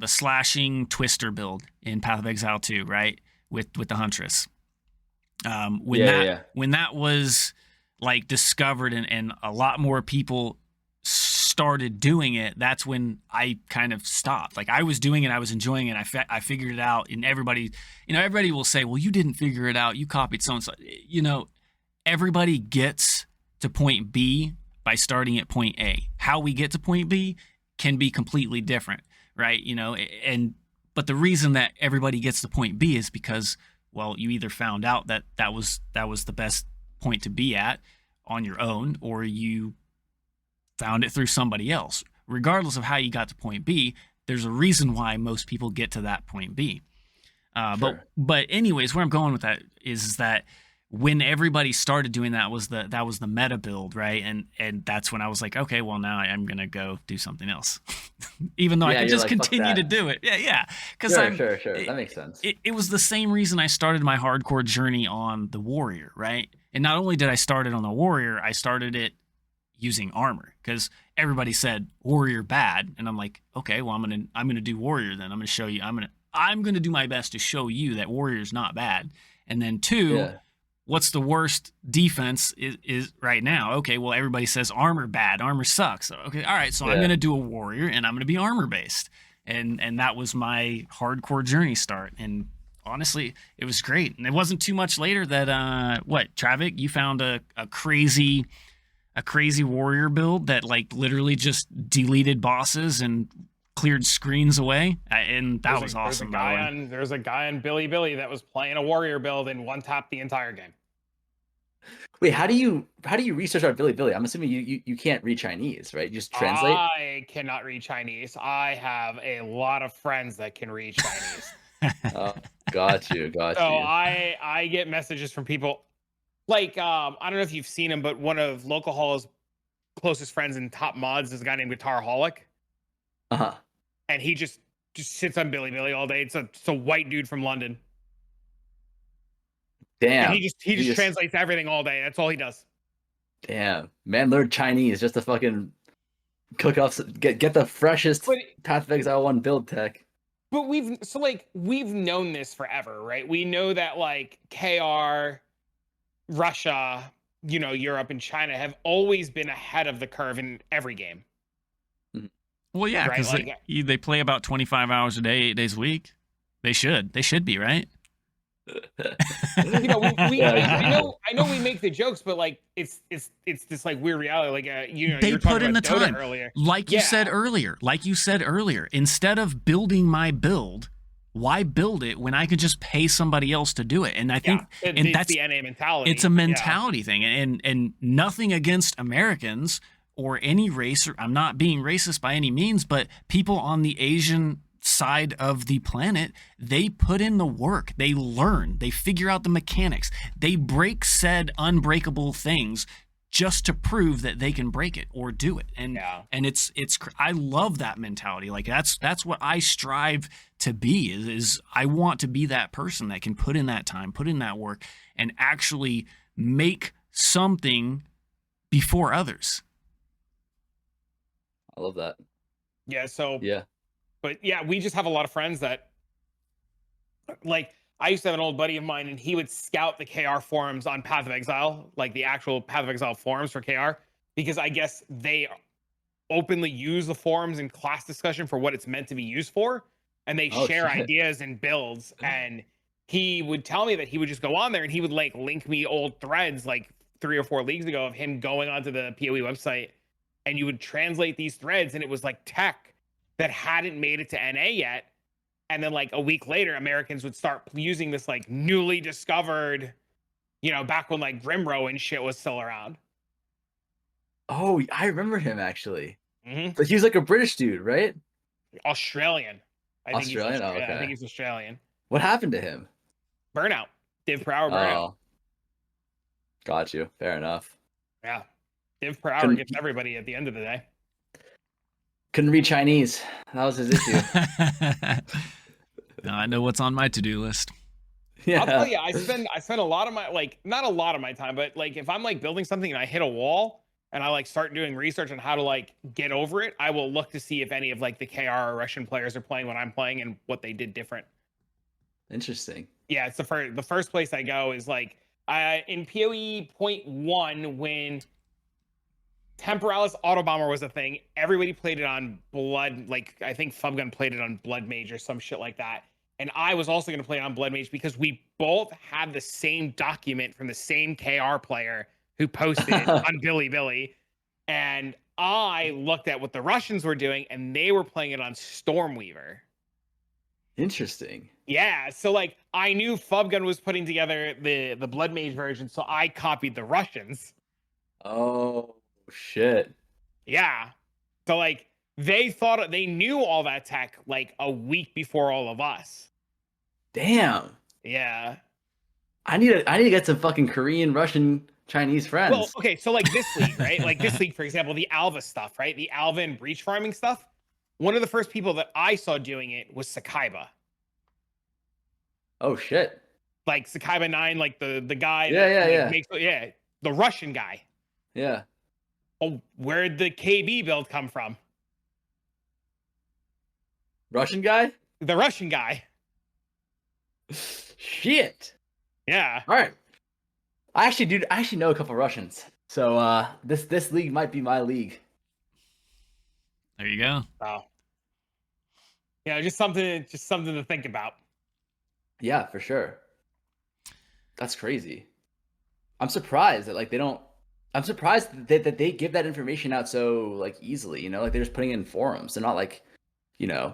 slashing twister build in Path of Exile 2, right, with the Huntress. When that was like discovered and a lot more people started doing it, that's when I kind of stopped. Like I was doing it, I was enjoying it, I figured it out, and everybody will say, well, you didn't figure it out, you copied so and so. You know, everybody gets to point B by starting at point A. How we get to point B can be completely different, right? You know, but the reason that everybody gets to point B is because, well, you either found out that was the best point to be at on your own, or you found it through somebody else. Regardless of how you got to point B, there's a reason why most people get to that point B. Sure. But anyways, where I'm going with that is that when everybody started doing that was the meta build, right? And that's when I was like, okay, well now I'm gonna go do something else, even though I could just like, continue to do it. Yeah. Because sure, that makes sense. It was the same reason I started my hardcore journey on the warrior, right? And not only did I start it on the warrior, I started it using armor because everybody said warrior bad, and I'm like, okay, well I'm gonna do warrior then. I'm gonna show you. I'm gonna do my best to show you that warrior's not bad. And then two. What's the worst defense is right now? Okay, well, everybody says armor bad. Armor sucks. Okay, all right, so I'm going to do a warrior, and I'm going to be armor-based. And that was my hardcore journey start. And honestly, it was great. And it wasn't too much later that, Travic, you found a crazy a crazy warrior build that like literally just deleted bosses and cleared screens away, and that was awesome. There's a guy on Billy that was playing a warrior build and one tapped the entire game. Wait, how do you research on Billy? I'm assuming you can't read Chinese, right? You just translate. I cannot read Chinese. I have a lot of friends that can read Chinese. Oh, got you. So I get messages from people like I don't know if you've seen him, but one of Local Hall's closest friends and top mods is a guy named Guitarholic. Uh-huh. And he just sits on Billy all day. It's a white dude from London. Damn. And he just translates everything all day. That's all he does. Damn. Man learned Chinese just to fucking cook up, get the freshest Path of Exile 1 build tech. But we've known this forever, right? We know that like KR, Russia, Europe and China have always been ahead of the curve in every game. Well, yeah, because they play about 25 hours a day, 8 days a week. They should be, right? I know we make the jokes, but like it's this like weird reality. Like they put in the time earlier. Like you said earlier. Instead of building my build, why build it when I could just pay somebody else to do it? And I think that's the NA mentality. It's a mentality thing, and nothing against Americans or any race. I'm not being racist by any means, but people on the Asian side of the planet, they put in the work, they learn, they figure out the mechanics, they break said unbreakable things just to prove that they can break it or do it. And it's I love that mentality. Like that's what I strive to be, is I want to be that person that can put in that time, put in that work, and actually make something before others. I love that. But yeah, we just have a lot of friends that, like, I used to have an old buddy of mine, and he would scout the KR forums on Path of Exile, like the actual Path of Exile forums for KR, because I guess they openly use the forums in class discussion for what it's meant to be used for, and they share ideas and builds. And he would tell me that he would just go on there and he would like link me old threads like 3 or 4 leagues ago of him going onto the PoE website, and you would translate these threads, and it was like tech that hadn't made it to NA yet. And then like a week later, Americans would start using this like newly discovered, back when like Grimro and shit was still around. Oh, I remember him actually. Mm-hmm. But he was like a British dude, right? Australian. I think he's Australian. What happened to him? Burnout. Div per hour burnout. Oh. Got you. Fair enough. Yeah. Div per hour gets everybody at the end of the day. Couldn't read Chinese. That was his issue. Now I know what's on my to-do list. Yeah. I'll tell you, I spend a lot of my, like, not a lot of my time, but like if I'm like building something and I hit a wall and I like start doing research on how to like get over it, I will look to see if any of like the KR or Russian players are playing when I'm playing and what they did different. Interesting. Yeah, it's the first place I go is like in PoE 0.1 when Temporalis Autobomber was a thing. Everybody played it on Blood. Like, I think Fubgun played it on Blood Mage or some shit like that. And I was also going to play it on Blood Mage because we both had the same document from the same KR player who posted on Billy. And I looked at what the Russians were doing, and they were playing it on Stormweaver. Interesting. Yeah, so like I knew Fubgun was putting together the Blood Mage version, so I copied the Russians. Oh. Shit. Yeah. So like they knew all that tech like a week before all of us. Damn. Yeah. I need to get some fucking Korean, Russian, Chinese friends. Well, okay, so like this league, right? Like this league, for example, the Alva stuff, right? The Alva and breach farming stuff. One of the first people that I saw doing it was Sakaiba. Oh shit. Like Sakaiba 9, like the guy the Russian guy. Yeah. Oh, where'd the KB build come from? Russian guy? The Russian guy. Shit. Yeah. All right. I actually know a couple Russians. So this league might be my league. There you go. Oh. Yeah, just something to think about. Yeah, for sure. That's crazy. I'm surprised that like they don't. I'm surprised that they give that information out so like easily, you know, like they're just putting it in forums. They're not like, you know,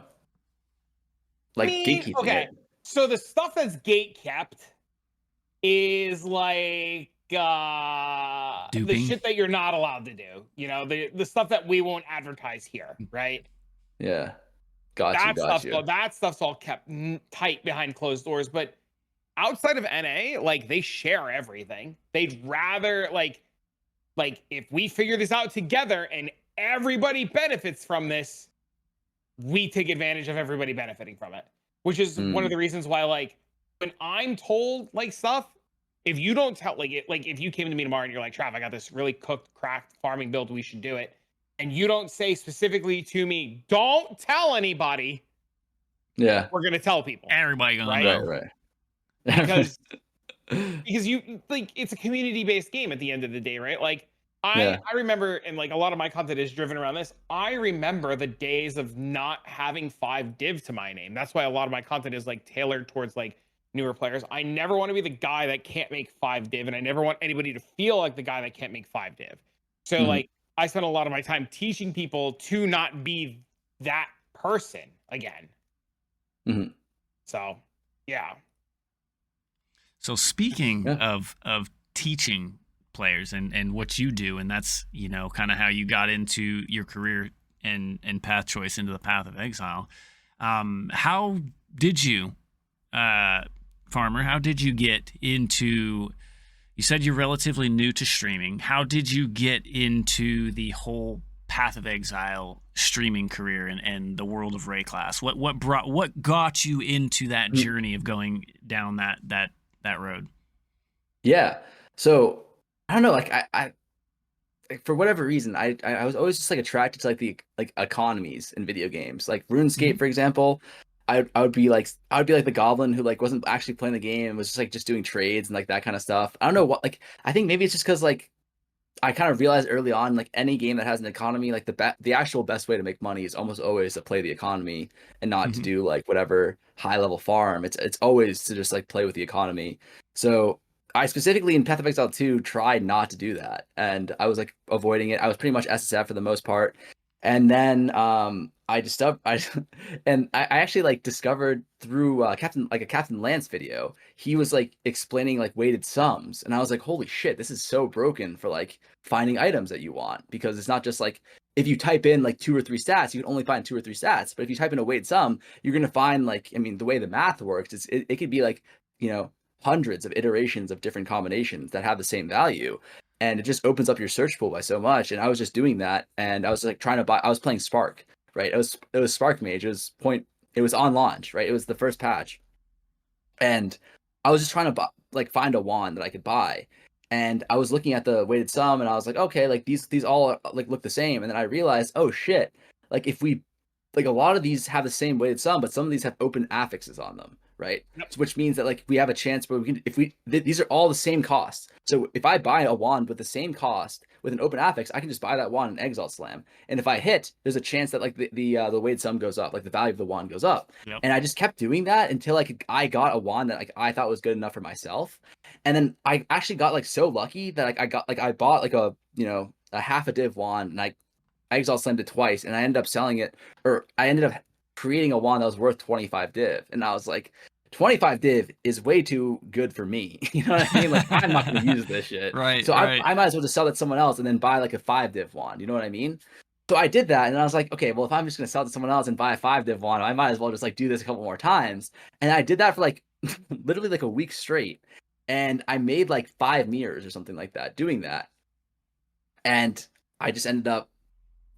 like gatekeeping okay. it. So the stuff that's gate kept is like the Duping. shit that you're not allowed to do. You know, the stuff that we won't advertise here, right? Yeah. Got you. That stuff's all kept tight behind closed doors. But outside of NA, like they share everything. They'd rather like if we figure this out together and everybody benefits from this, we take advantage of everybody benefiting from it. Which is one of the reasons why, like, when I'm told like stuff, if you don't tell, like if you came to me tomorrow and you're like, Trav, I got this really cooked, cracked farming build, we should do it. And you don't say specifically to me, don't tell anybody. Yeah. We're gonna tell people. Everybody gonna right? know. Right. Because you like it's a community-based game at the end of the day, right? Like I remember, and like a lot of my content is driven around this. I remember the days of not having 5 div to my name. That's why a lot of my content is like tailored towards like newer players. I never want to be the guy that can't make 5 div, and I never want anybody to feel like the guy that can't make 5 div. So like I spent a lot of my time teaching people to not be that person again. So yeah. So speaking of teaching players and what you do, and that's, you know, kind of how you got into your career and path choice into the Path of Exile. How did you, Farmer, how did you get into, you said you're relatively new to streaming. How did you get into the whole Path of Exile streaming career and the world of Ray class? What got you into that journey of going down that road? Yeah. So I don't know, like I for whatever reason, I was always just like attracted to like the like economies in video games. Like RuneScape, for example, I would be like the goblin who like wasn't actually playing the game and was just doing trades and like that kind of stuff. I don't know what, like I think maybe it's just because like I kind of realized early on, like any game that has an economy, like the actual best way to make money is almost always to play the economy and not to do like whatever high level farm. It's always to just like play with the economy. So I specifically in Path of Exile 2 tried not to do that, and I was like avoiding it. I was pretty much SSF for the most part, and then I actually like discovered through a Captain Lance video. He was like explaining like weighted sums, and I was like, holy shit, this is so broken for like finding items that you want, because it's not just like if you type in like 2 or 3 stats, you can only find 2 or 3 stats. But if you type in a weighted sum, you're gonna find like, I mean, the way the math works is it could be like, you know, hundreds of iterations of different combinations that have the same value, and it just opens up your search pool by so much. And I was just doing that, and I was like trying to buy. I was playing Spark, right? It was Spark Mage. It was on launch, right? It was the first patch, and I was just trying to find a wand that I could buy. And I was looking at the weighted sum, and I was like, okay, like these all like look the same. And then I realized, oh shit, like if we like a lot of these have the same weighted sum, but some of these have open affixes on them, right? So, which means that like we have a chance where we can, these are all the same costs. So if I buy a wand with the same cost with an open affix, I can just buy that wand in Exalt Slam, and if I hit, there's a chance that like the weighted sum goes up, like the value of the wand goes up. And I just kept doing that until I got a wand that like I thought was good enough for myself. And then I actually got like so lucky that like I bought like a, you know, a half a div wand, and I Exalt Slammed it twice, and I ended up selling it, or I ended up creating a wand that was worth 25 div. And I was like, 25 div is way too good for me. You know what I mean? Like, I'm not going to use this shit. Right. So I might as well just sell it to someone else and then buy like a 5 div wand. You know what I mean? So I did that, and I was like, okay, well, if I'm just going to sell it to someone else and buy a 5 div wand, I might as well just like do this a couple more times. And I did that for like literally like a week straight. And I made like 5 mirrors or something like that doing that. And I just ended up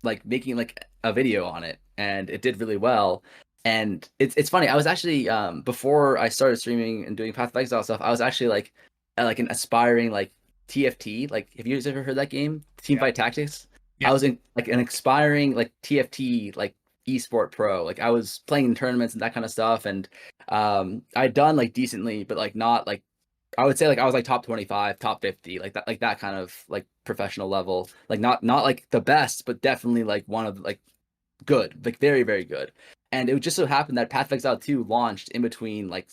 like making like a video on it, and it did really well. And it's funny, I was actually before I started streaming and doing Path of Exile stuff, I was actually like an aspiring like TFT, like have you guys ever heard that game, Teamfight Tactics? I was in like an aspiring like TFT like esport pro. Like I was playing in tournaments and that kind of stuff, and I'd done like decently, but like not like, I would say like I was like top 25, top 50, like that kind of like professional level. Like not like the best, but definitely like one of like good, like very, very good. And it just so happened that Path of Exile 2 launched in between like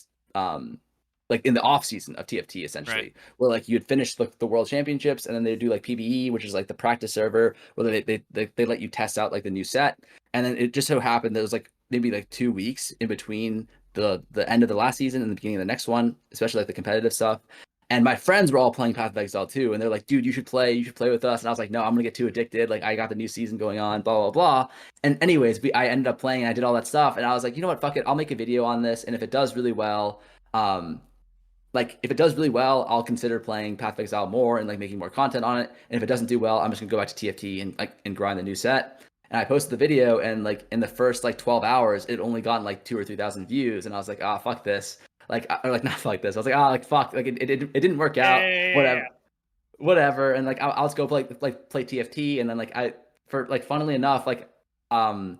like in the off season of TFT essentially, Right. where like you'd finish the world championships and then they do like PBE, which is like the practice server where they let you test out like the new set. And then it just so happened that it was like maybe like 2 weeks in between the end of the last season and the beginning of the next one, especially like the competitive stuff. And my friends were all playing Path of Exile too, and they're like, "Dude, you should play with us." And I was like, "No, I'm gonna get too addicted. Like, I got the new season going on, blah blah blah." And anyways, I ended up playing, and I did all that stuff, and I was like, "You know what? Fuck it. I'll make a video on this, and if it does really well, like if it does really well, I'll consider playing Path of Exile more and like making more content on it. And if it doesn't do well, I'm just gonna go back to TFT and like and grind the new set." And I posted the video, and like in the first like 12 hours, it only gotten like 2,000 or 3,000 views, and I was like, "Ah, fuck this." Like, or like not like this. I was like, like fuck, like it didn't work out. Whatever. And like I'll just go play TFT, and then like funnily enough, I'm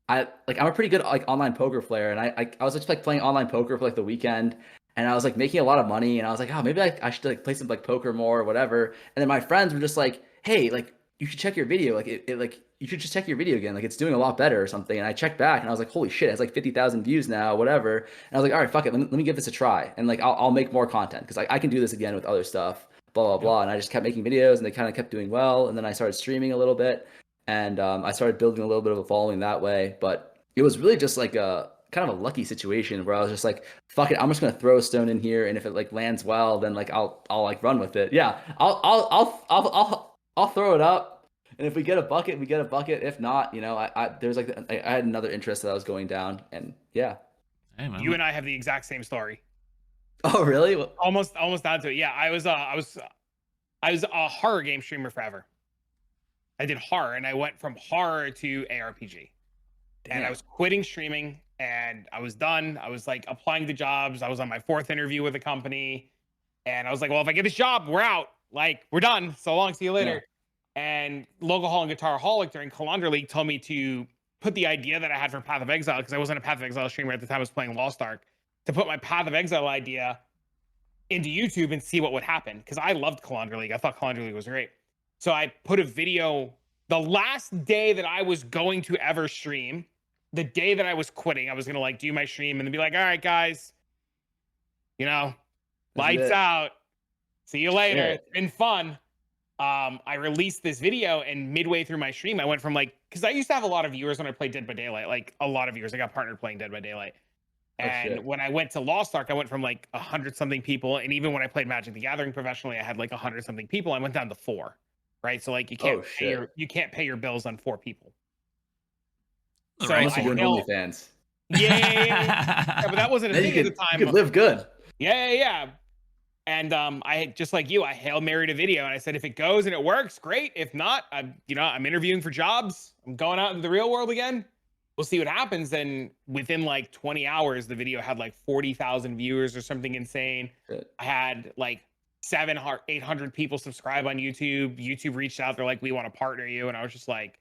a pretty good like online poker player, and I was just like playing online poker for like the weekend, and I was like making a lot of money, and I was like, oh, maybe I should like play some like poker more or whatever. And then my friends were just like, hey, like you should check your video, like it like you should just check your video again, like it's doing a lot better or something. And I checked back, and I was like, holy shit, it has like 50,000 views now, whatever. And I was like, all right, fuck it, let me give this a try, and like I'll make more content because I can do this again with other stuff, blah blah blah. And I just kept making videos, and they kind of kept doing well. And then I started streaming a little bit, and I started building a little bit of a following that way. But it was really just like a kind of a lucky situation where I was just like, fuck it, I'm just gonna throw a stone in here, and if it like lands well, then like I'll like run with it. Yeah, I'll throw it up. And if we get a bucket, we get a bucket. If not, you know, there's like I had another interest that I was going down, and yeah. Hey, man. You and I have the exact same story. Oh, really? Almost down to it. Yeah, I was a horror game streamer forever. I did horror, and I went from horror to ARPG. Damn. And I was quitting streaming, and I was done. I was like applying to jobs. I was on my 4th interview with a company, and I was like, well, if I get this job, we're out. Like, we're done. So long. See you later. Yeah. And Local Hall and Guitar Holic during Calandra League told me to put the idea that I had for Path of Exile, because I wasn't a Path of Exile streamer at the time, I was playing Lost Ark, to put my Path of Exile idea into YouTube and see what would happen. Because I loved Calandra League. I thought Calandra League was great. So I put a video the last day that I was going to ever stream, the day that I was quitting. I was going to like do my stream and then be like, all right, guys, you know, lights out. See you later. Yeah. It's been fun. I released this video, and midway through my stream, I went from like, because I used to have a lot of viewers when I played Dead by Daylight, like a lot of viewers. I got partnered playing Dead by Daylight. And when I went to Lost Ark, I went from like 100-something people. And even when I played Magic the Gathering professionally, I had like 100-something people. I went down to 4, right? So like you can't pay your bills on 4 people. So right. You're OnlyFans. Yeah, but that wasn't a thing at the time. You could live good. Yeah. And I just like you, I Hail Married a video, and I said, if it goes and it works, great. If not, I'm interviewing for jobs. I'm going out into the real world again. We'll see what happens. Then within like 20 hours, the video had like 40,000 viewers or something insane. Good. I had like 800 people subscribe on YouTube. YouTube reached out. They're like, we want to partner you. And I was just like,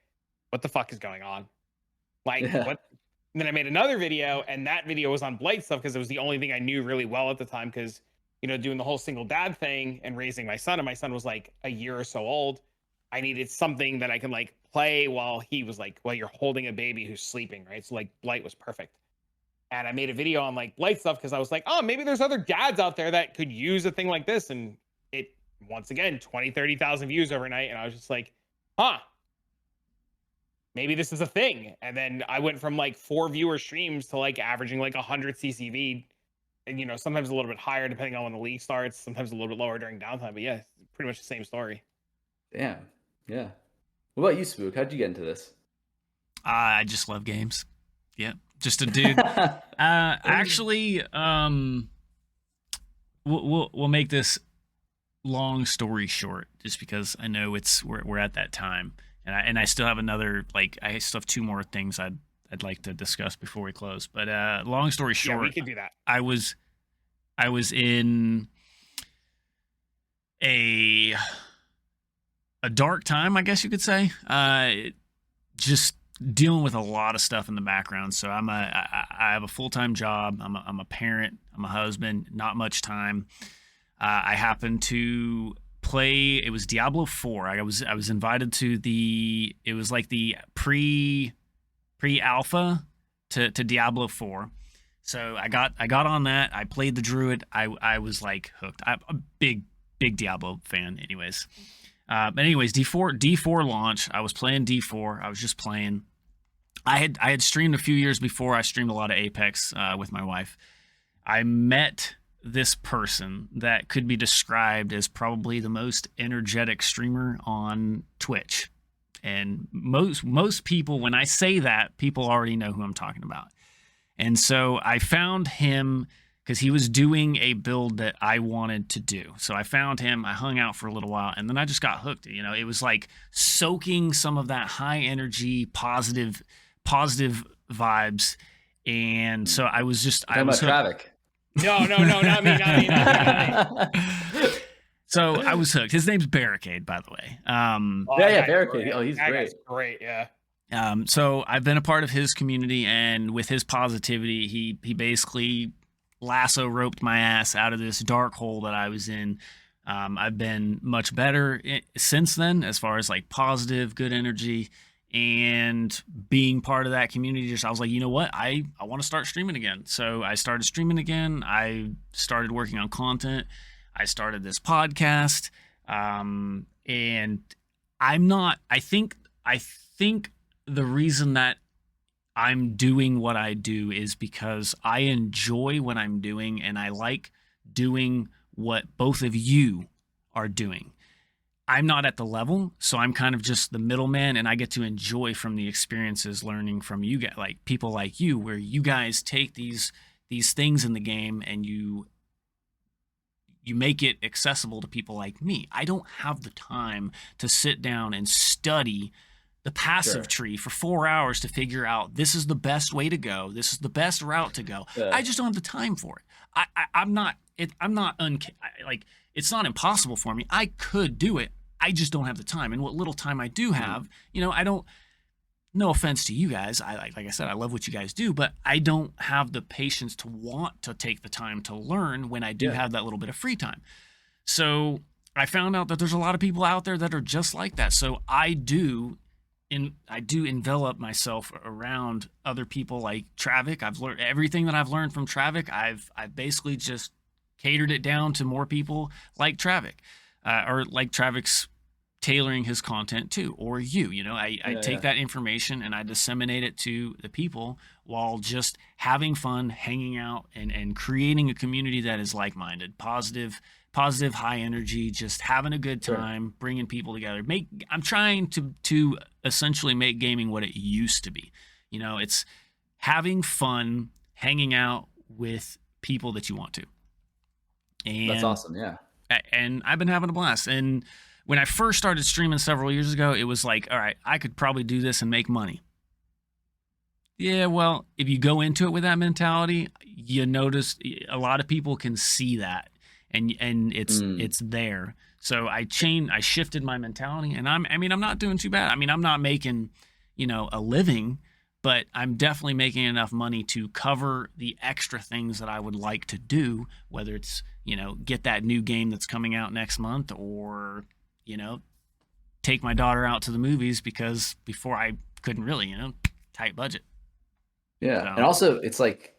what the fuck is going on? Like, what? And then I made another video, and that video was on Blight stuff because it was the only thing I knew really well at the time, because doing the whole single dad thing and raising my son, and my son was like a year or so old. I needed something that I can like play while he was like, well, you're holding a baby who's sleeping, right? So like Blight was perfect. And I made a video on like Blight stuff because I was like, oh, maybe there's other dads out there that could use a thing like this. And it, once again, 20, 30,000 views overnight. And I was just like, maybe this is a thing. And then I went from like 4 viewer streams to like averaging like 100 CCV. And, sometimes a little bit higher depending on when the league starts, sometimes a little bit lower during downtime. But yeah, pretty much the same story. Damn. Yeah. What about you, Spook? How'd you get into this? I just love games. Yeah. Just a dude. Actually, we'll make this long story short, just because I know we're at that time. And I still have I still have 2 more things I'd like to discuss before we close. But long story short, yeah, we could do that. I was in a dark time, I guess you could say. Just dealing with a lot of stuff in the background. So I have a full-time job. I'm a parent. I'm a husband. Not much time. I happened to play. It was Diablo 4. I was invited to it was like the pre-alpha to Diablo 4. So I got on that. I played the druid. I was like hooked. I'm a big Diablo fan, anyways. But anyways, D4 launch. I was playing D4. I was just playing. I had streamed a few years before. I streamed a lot of Apex with my wife. I met this person that could be described as probably the most energetic streamer on Twitch. And most people, when I say that, people already know who I'm talking about. And so I found him because he was doing a build that I wanted to do. So I found him, I hung out for a little while, and then I just got hooked. You know, it was like soaking some of that high energy, positive vibes. And so I was just... I was Travic. No, not me. So I was hooked. His name's Barricade, by the way. Barricade. Oh, he's great. Great, yeah. So I've been a part of his community, and with his positivity, he basically lasso roped my ass out of this dark hole that I was in. I've been much better since then, as far as like positive, good energy, and being part of that community. Just I was like, you know what, I want to start streaming again. So I started streaming again. I started working on content. I started this podcast, and I'm not. I think the reason that I'm doing what I do is because I enjoy what I'm doing, and I like doing what both of you are doing. I'm not at the level, so I'm kind of just the middleman, and I get to enjoy from the experiences, learning from you guys, like people like you, where you guys take these things in the game and you make it accessible to people like me. I don't have the time to sit down and study the passive tree for 4 hours to figure out this is the best way to go. This is the best route to go. Yeah. I just don't have the time for it. It's not impossible for me. I could do it. I just don't have the time. And what little time I do have, you know, I don't, no offense to you guys. Like I said, I love what you guys do, but I don't have the patience to want to take the time to learn when I do have that little bit of free time. So I found out that there's a lot of people out there that are just like that. So I do envelop myself around other people like Travic. I've learned everything that I've learned from Travic. I've basically just catered it down to more people like Travic, or like Travic's tailoring his content too, or you know, I take that information and I disseminate it to the people while just having fun, hanging out, and creating a community that is like-minded, positive, high energy, just having a good time, bringing people together. I'm trying to essentially make gaming what it used to be. You know, it's having fun, hanging out with people that you want to. And that's awesome, yeah. And I've been having a blast. And when I first started streaming several years ago, it was like, all right, I could probably do this and make money. Yeah, well, if you go into it with that mentality, you notice a lot of people can see that. And it's there. So I shifted my mentality, and I'm not doing too bad. I mean, I'm not making, you know, a living, but I'm definitely making enough money to cover the extra things that I would like to do, whether it's, you know, get that new game that's coming out next month, or, you know, take my daughter out to the movies, because before I couldn't really, you know, tight budget. Yeah. So, and also it's like,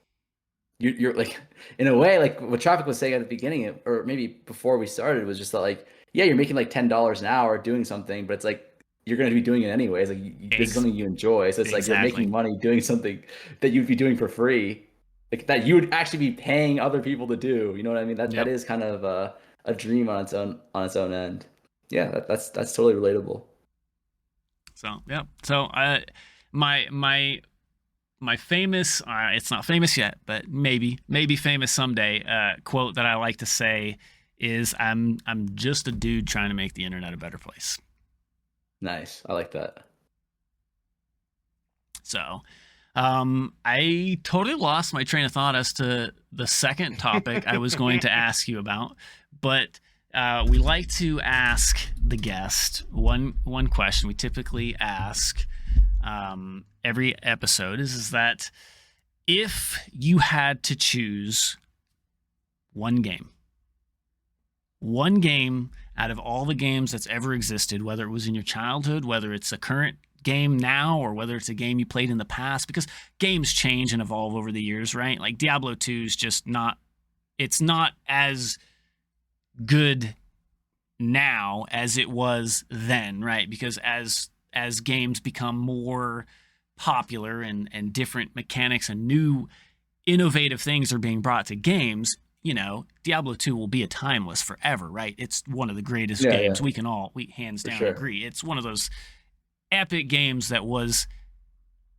you're like, in a way, like what Travic was saying at the beginning, or maybe before we started, was just that, like, yeah, you're making like $10 an hour doing something, but it's like you're going to be doing it anyways. Like this is something you enjoy, so it's like you're making money doing something that you'd be doing for free, like that you would actually be paying other people to do. You know what I mean? That is kind of a dream on its own end. Yeah, that's totally relatable. So yeah, so my famous, it's not famous yet, but maybe famous someday, quote that I like to say is, I'm just a dude trying to make the internet a better place. Nice. I like that. So I totally lost my train of thought as to the second topic I was going to ask you about, but we like to ask the guest one question we typically ask every episode is that if you had to choose one game out of all the games that's ever existed, whether it was in your childhood, whether it's a current game now or whether it's a game you played in the past, because games change and evolve over the years, right? Like Diablo 2 is just not, it's not as good now as it was then, right? Because as games become more popular and different mechanics and new innovative things are being brought to games, you know, Diablo 2 will be a timeless forever, right? It's one of the greatest games. Yeah. We hands down agree. It's one of those epic games that was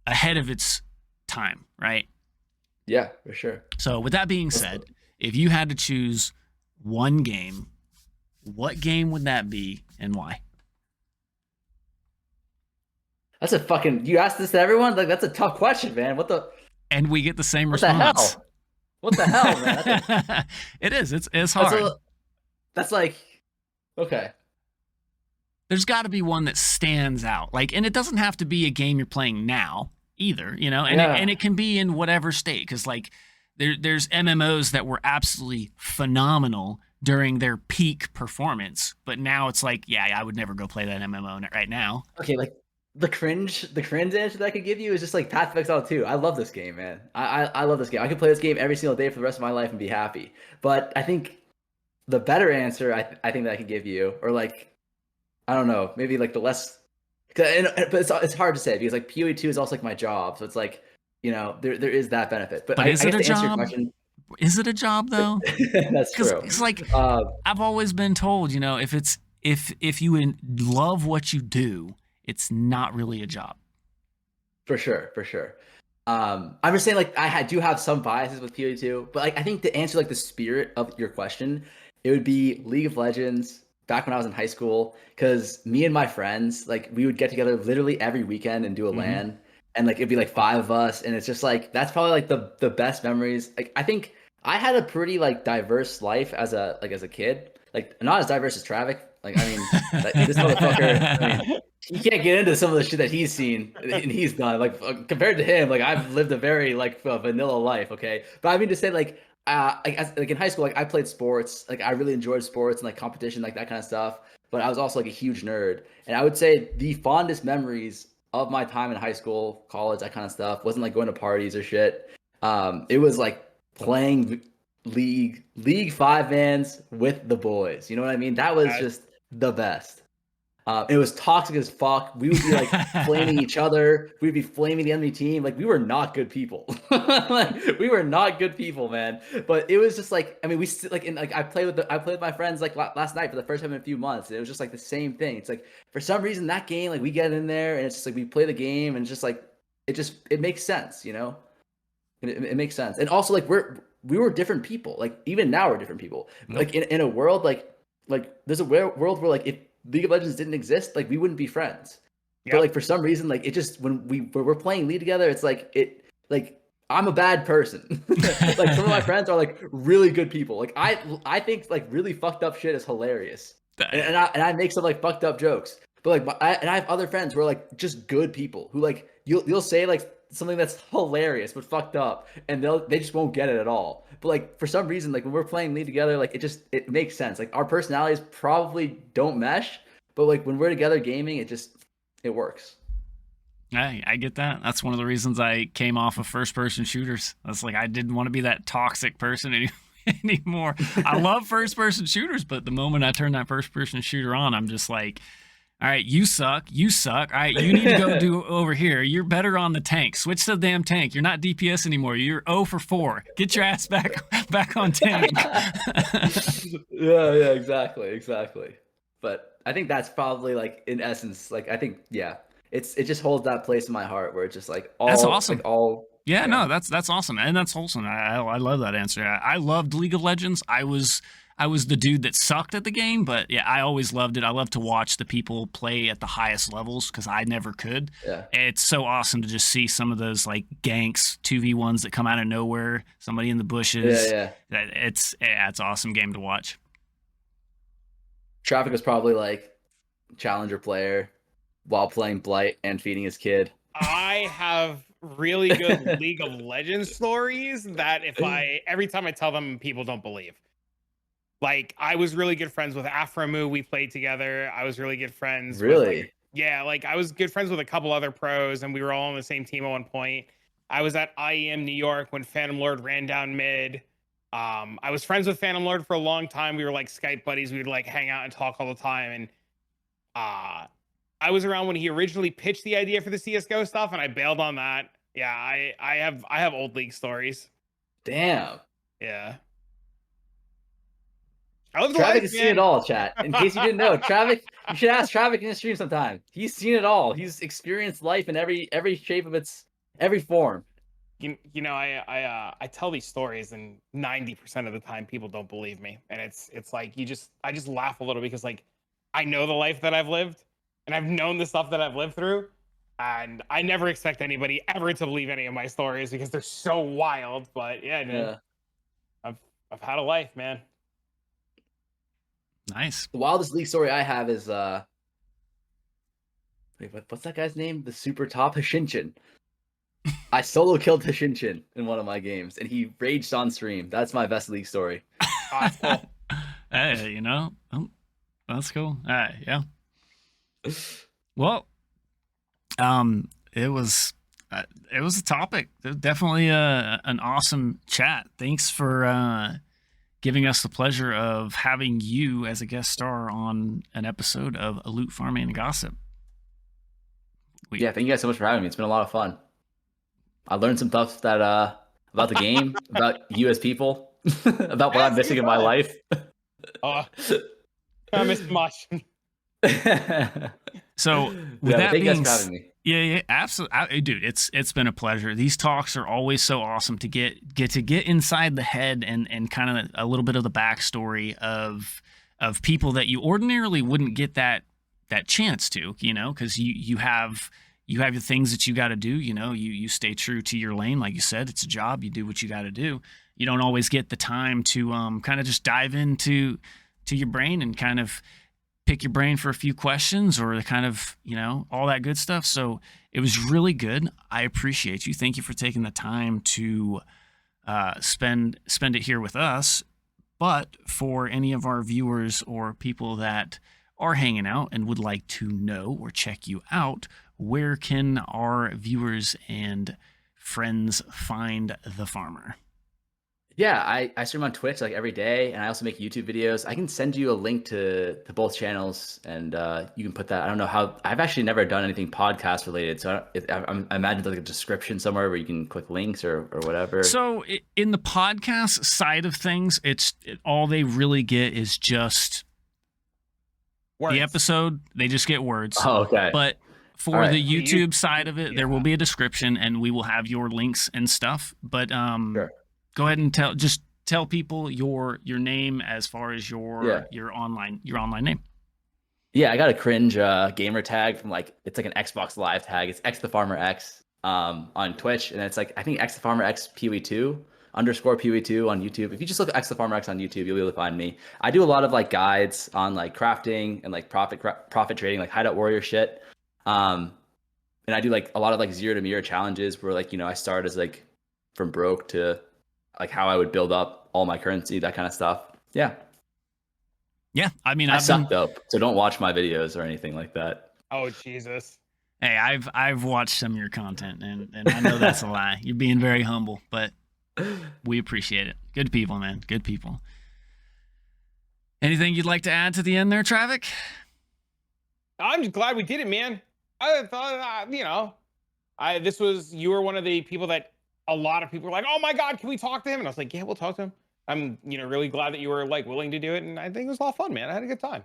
ahead of its time, right? Yeah, for sure. So with that being said, if you had to choose one game, what game would that be and why? That's a fucking, you asked this to everyone? Like, that's a tough question, man. What the? And we get the same what response. What the hell, man? It is. It's hard. That's like, okay. There's got to be one that stands out. Like, and it doesn't have to be a game you're playing now either, you know, and it can be in whatever state. Cause like there's MMOs that were absolutely phenomenal during their peak performance, but now it's like, yeah, I would never go play that MMO right now. Okay. Like the cringe answer that I could give you is just like Path of Exile 2. I love this game, man. I love this game. I could play this game every single day for the rest of my life and be happy. But I think the better answer I think that I could give you, or like, I don't know, maybe like the less, but it's hard to say because like PoE 2 is also like my job, so it's like, you know, there is that benefit. But is it a job? Is it a job though? That's true. It's like I've always been told, you know, if you love what you do, it's not really a job. For sure. I'm just saying, like, I do have some biases with PoE 2, but like I think to answer like the spirit of your question, it would be League of Legends. Back when I was in high school, because me and my friends, like, we would get together literally every weekend and do a LAN, and like it'd be like 5 of us, and it's just like that's probably like the best memories. Like I think I had a pretty like diverse life as a kid, like not as diverse as Travic. Like I mean, like, this motherfucker. I mean, you can't get into some of the shit that he's seen and he's done. Like compared to him, like I've lived a very like vanilla life. Okay, but I mean to say like. Like in high school, like I played sports, like I really enjoyed sports and like competition, like that kind of stuff. But I was also like a huge nerd, and I would say the fondest memories of my time in high school, college, that kind of stuff wasn't like going to parties or shit. It was like playing League 5 mans with the boys. You know what I mean? That was just the best. It was toxic as fuck. We would be like flaming each other. We'd be flaming the enemy team. Like we were not good people. Like, we were not good people, man. But it was just like, I mean, I played with my friends like last night for the first time in a few months. And it was just like the same thing. It's like for some reason that game, like we get in there and it's just like we play the game and it's just like it makes sense, you know. It makes sense. And also like we were different people. Like even now we're different people. Nope. Like in a world like there's a world where like if League of Legends didn't exist, like we wouldn't be friends. Yep. But like for some reason, like it just when we're playing League together, it's like I'm a bad person. Like some of my friends are like really good people. Like I think like really fucked up shit is hilarious, and I make some like fucked up jokes. But like I have other friends who are like just good people who like you'll say like something that's hilarious but fucked up, and they just won't get it at all. But like for some reason, like when we're playing League together, like it makes sense. Like our personalities probably don't mesh, but like when we're together gaming, it works. I get that. That's one of the reasons I came off of first-person shooters. That's like I didn't want to be that toxic person anymore. I love first-person shooters, but the moment I turn that first-person shooter on, I'm just like, all right, you suck. All right, you need to go do over here. You're better on the tank. Switch to the damn tank. You're not DPS anymore. You're 0 for 4. Get your ass back on tank. Yeah, exactly. But I think that's probably like in essence, like I think it just holds that place in my heart where it's just like all that's awesome. Like all yeah, no, that's awesome, and that's wholesome. I love that answer. I loved League of Legends. I was the dude that sucked at the game, but yeah, I always loved it. I love to watch the people play at the highest levels because I never could. Yeah. It's so awesome to just see some of those like ganks 2v1s that come out of nowhere, somebody in the bushes. Yeah. It's an awesome game to watch. Travic was probably like challenger player while playing Blight and feeding his kid. I have really good League of Legends stories that every time I tell them, people don't believe. Like, I was really good friends with Aframu. We played together. I was really good friends. Really? Yeah, like I was good friends with a couple other pros, and we were all on the same team at one point. I was at IEM New York when Phantom Lord ran down mid. I was friends with Phantom Lord for a long time. We were like Skype buddies. We would like hang out and talk all the time. And I was around when he originally pitched the idea for the CS:GO stuff, and I bailed on that. Yeah, I have old League stories. Damn. Yeah. I live the Travic life, has seen man. it all, chat. In case you didn't know, Travic, you should ask Travic in his stream sometime. He's seen it all. He's experienced life in every shape of every form. You know, I tell these stories, and 90% of the time people don't believe me, and it's like I just laugh a little because like I know the life that I've lived, and I've known the stuff that I've lived through, and I never expect anybody ever to believe any of my stories because they're so wild. But yeah, dude, I've had a life, man. Nice. The wildest League story I have is wait, what's that guy's name? The super top Hashinchin. I solo killed Hashinchin in one of my games, and he raged on stream. That's my best League story. That's cool. Hey, you know, that's cool. All right, yeah. Well, it was a topic. Definitely an awesome chat. Thanks for giving us the pleasure of having you as a guest star on an episode of Loot Farming and Gossip. Yeah, thank you guys so much for having me. It's been a lot of fun. I learned some stuff that about the game, about you as people, about what I'm missing in my life. Oh, I missed much. So with that thank you guys being for having me. Yeah, absolutely, dude. It's been a pleasure. These talks are always so awesome to get inside the head and kind of a little bit of the backstory of people that you ordinarily wouldn't get that chance to, you know, because you have the things that you got to do. You know, you stay true to your lane, like you said. It's a job. You do what you got to do. You don't always get the time to kind of just dive into your brain and kind of pick your brain for a few questions or the kind of, you know, all that good stuff. So it was really good. I appreciate you. Thank you for taking the time to spend it here with us. But for any of our viewers or people that are hanging out and would like to know or check you out, where can our viewers and friends find the farmer? Yeah, I stream on Twitch like every day, and I also make YouTube videos. I can send you a link to both channels, and you can put that. I don't know how. I've actually never done anything podcast related, so I imagine there's like a description somewhere where you can click links or whatever. So in the podcast side of things, all they really get is just Words. the episode. They just get words. Oh, okay. But for All right. the YouTube side of it, Yeah. there will be a description, and we will have your links and stuff. But Sure. go ahead and tell people your name as far as your online name. Yeah, I got a cringe gamer tag from it's like an Xbox Live tag. It's XtheFarmerX on Twitch, and it's like I think XtheFarmerX PoE2 _ PoE2 on YouTube. If you just look at XtheFarmerX on YouTube, you'll be able to find me. I do a lot of like guides on like crafting and like profit trading, like Hideout Warrior shit. And I do like a lot of like zero to mirror challenges where like, you know, I start as like from broke to like how I would build up all my currency, that kind of stuff. Yeah. Yeah, I mean, I suck though, so don't watch my videos or anything like that. Oh Jesus. Hey, I've watched some of your content, and I know that's a lie. You're being very humble, but we appreciate it. Good people, man. Good people. Anything you'd like to add to the end there, Travic? I'm just glad we did it, man. I thought, you know, you were one of the people that a lot of people were like, oh my God, can we talk to him? And I was like, yeah, we'll talk to him. I'm, you know, really glad that you were like willing to do it. And I think it was a lot of fun, man. I had a good time.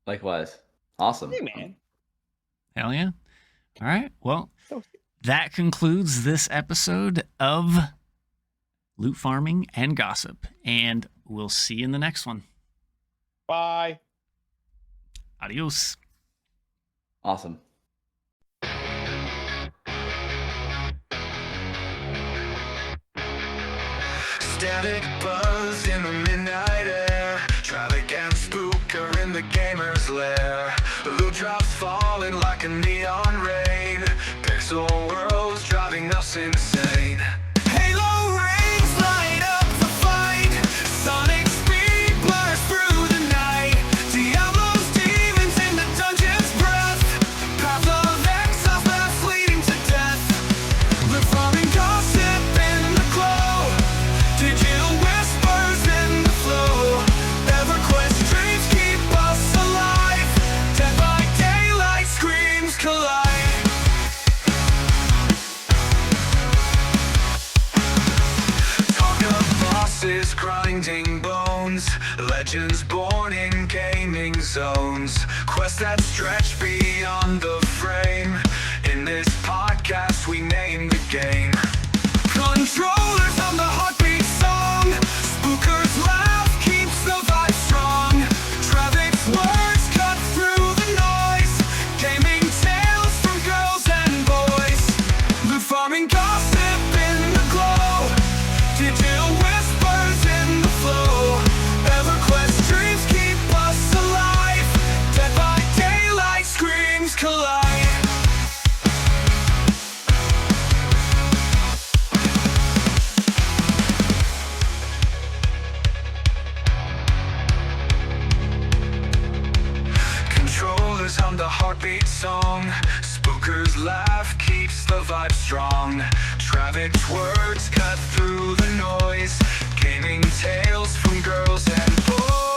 Likewise. Awesome. Hey, man. Hell yeah. All right. Well, that concludes this episode of Loot Farming and Gossip. And we'll see you in the next one. Bye. Adios. Awesome. Static buzz in the midnight air. Travic and Spooker in the gamer's lair. Loot drops falling like a neon rain. Pixel worlds driving us insane. Halo rings light up the fight. Sonic speed blurs through the night. Diablo's demons in the dungeon's bright. grinding bones, legends born in gaming zones, quests that stretch beyond the frame. In this podcast we name the game. Controllers on the heartbeat song, Spooker's laugh keeps the vibe strong, Travic's words cut through the noise, gaming tales from girls and boys, the farming gossip in the glow, digital whispers in the flow, EverQuest dreams keep us alive, Dead by Daylight screams collide. Controllers on the heartbeat song, Spooker's laugh keeps the vibe strong, Travic's words cut through the noise, gaming tales from girls and boys.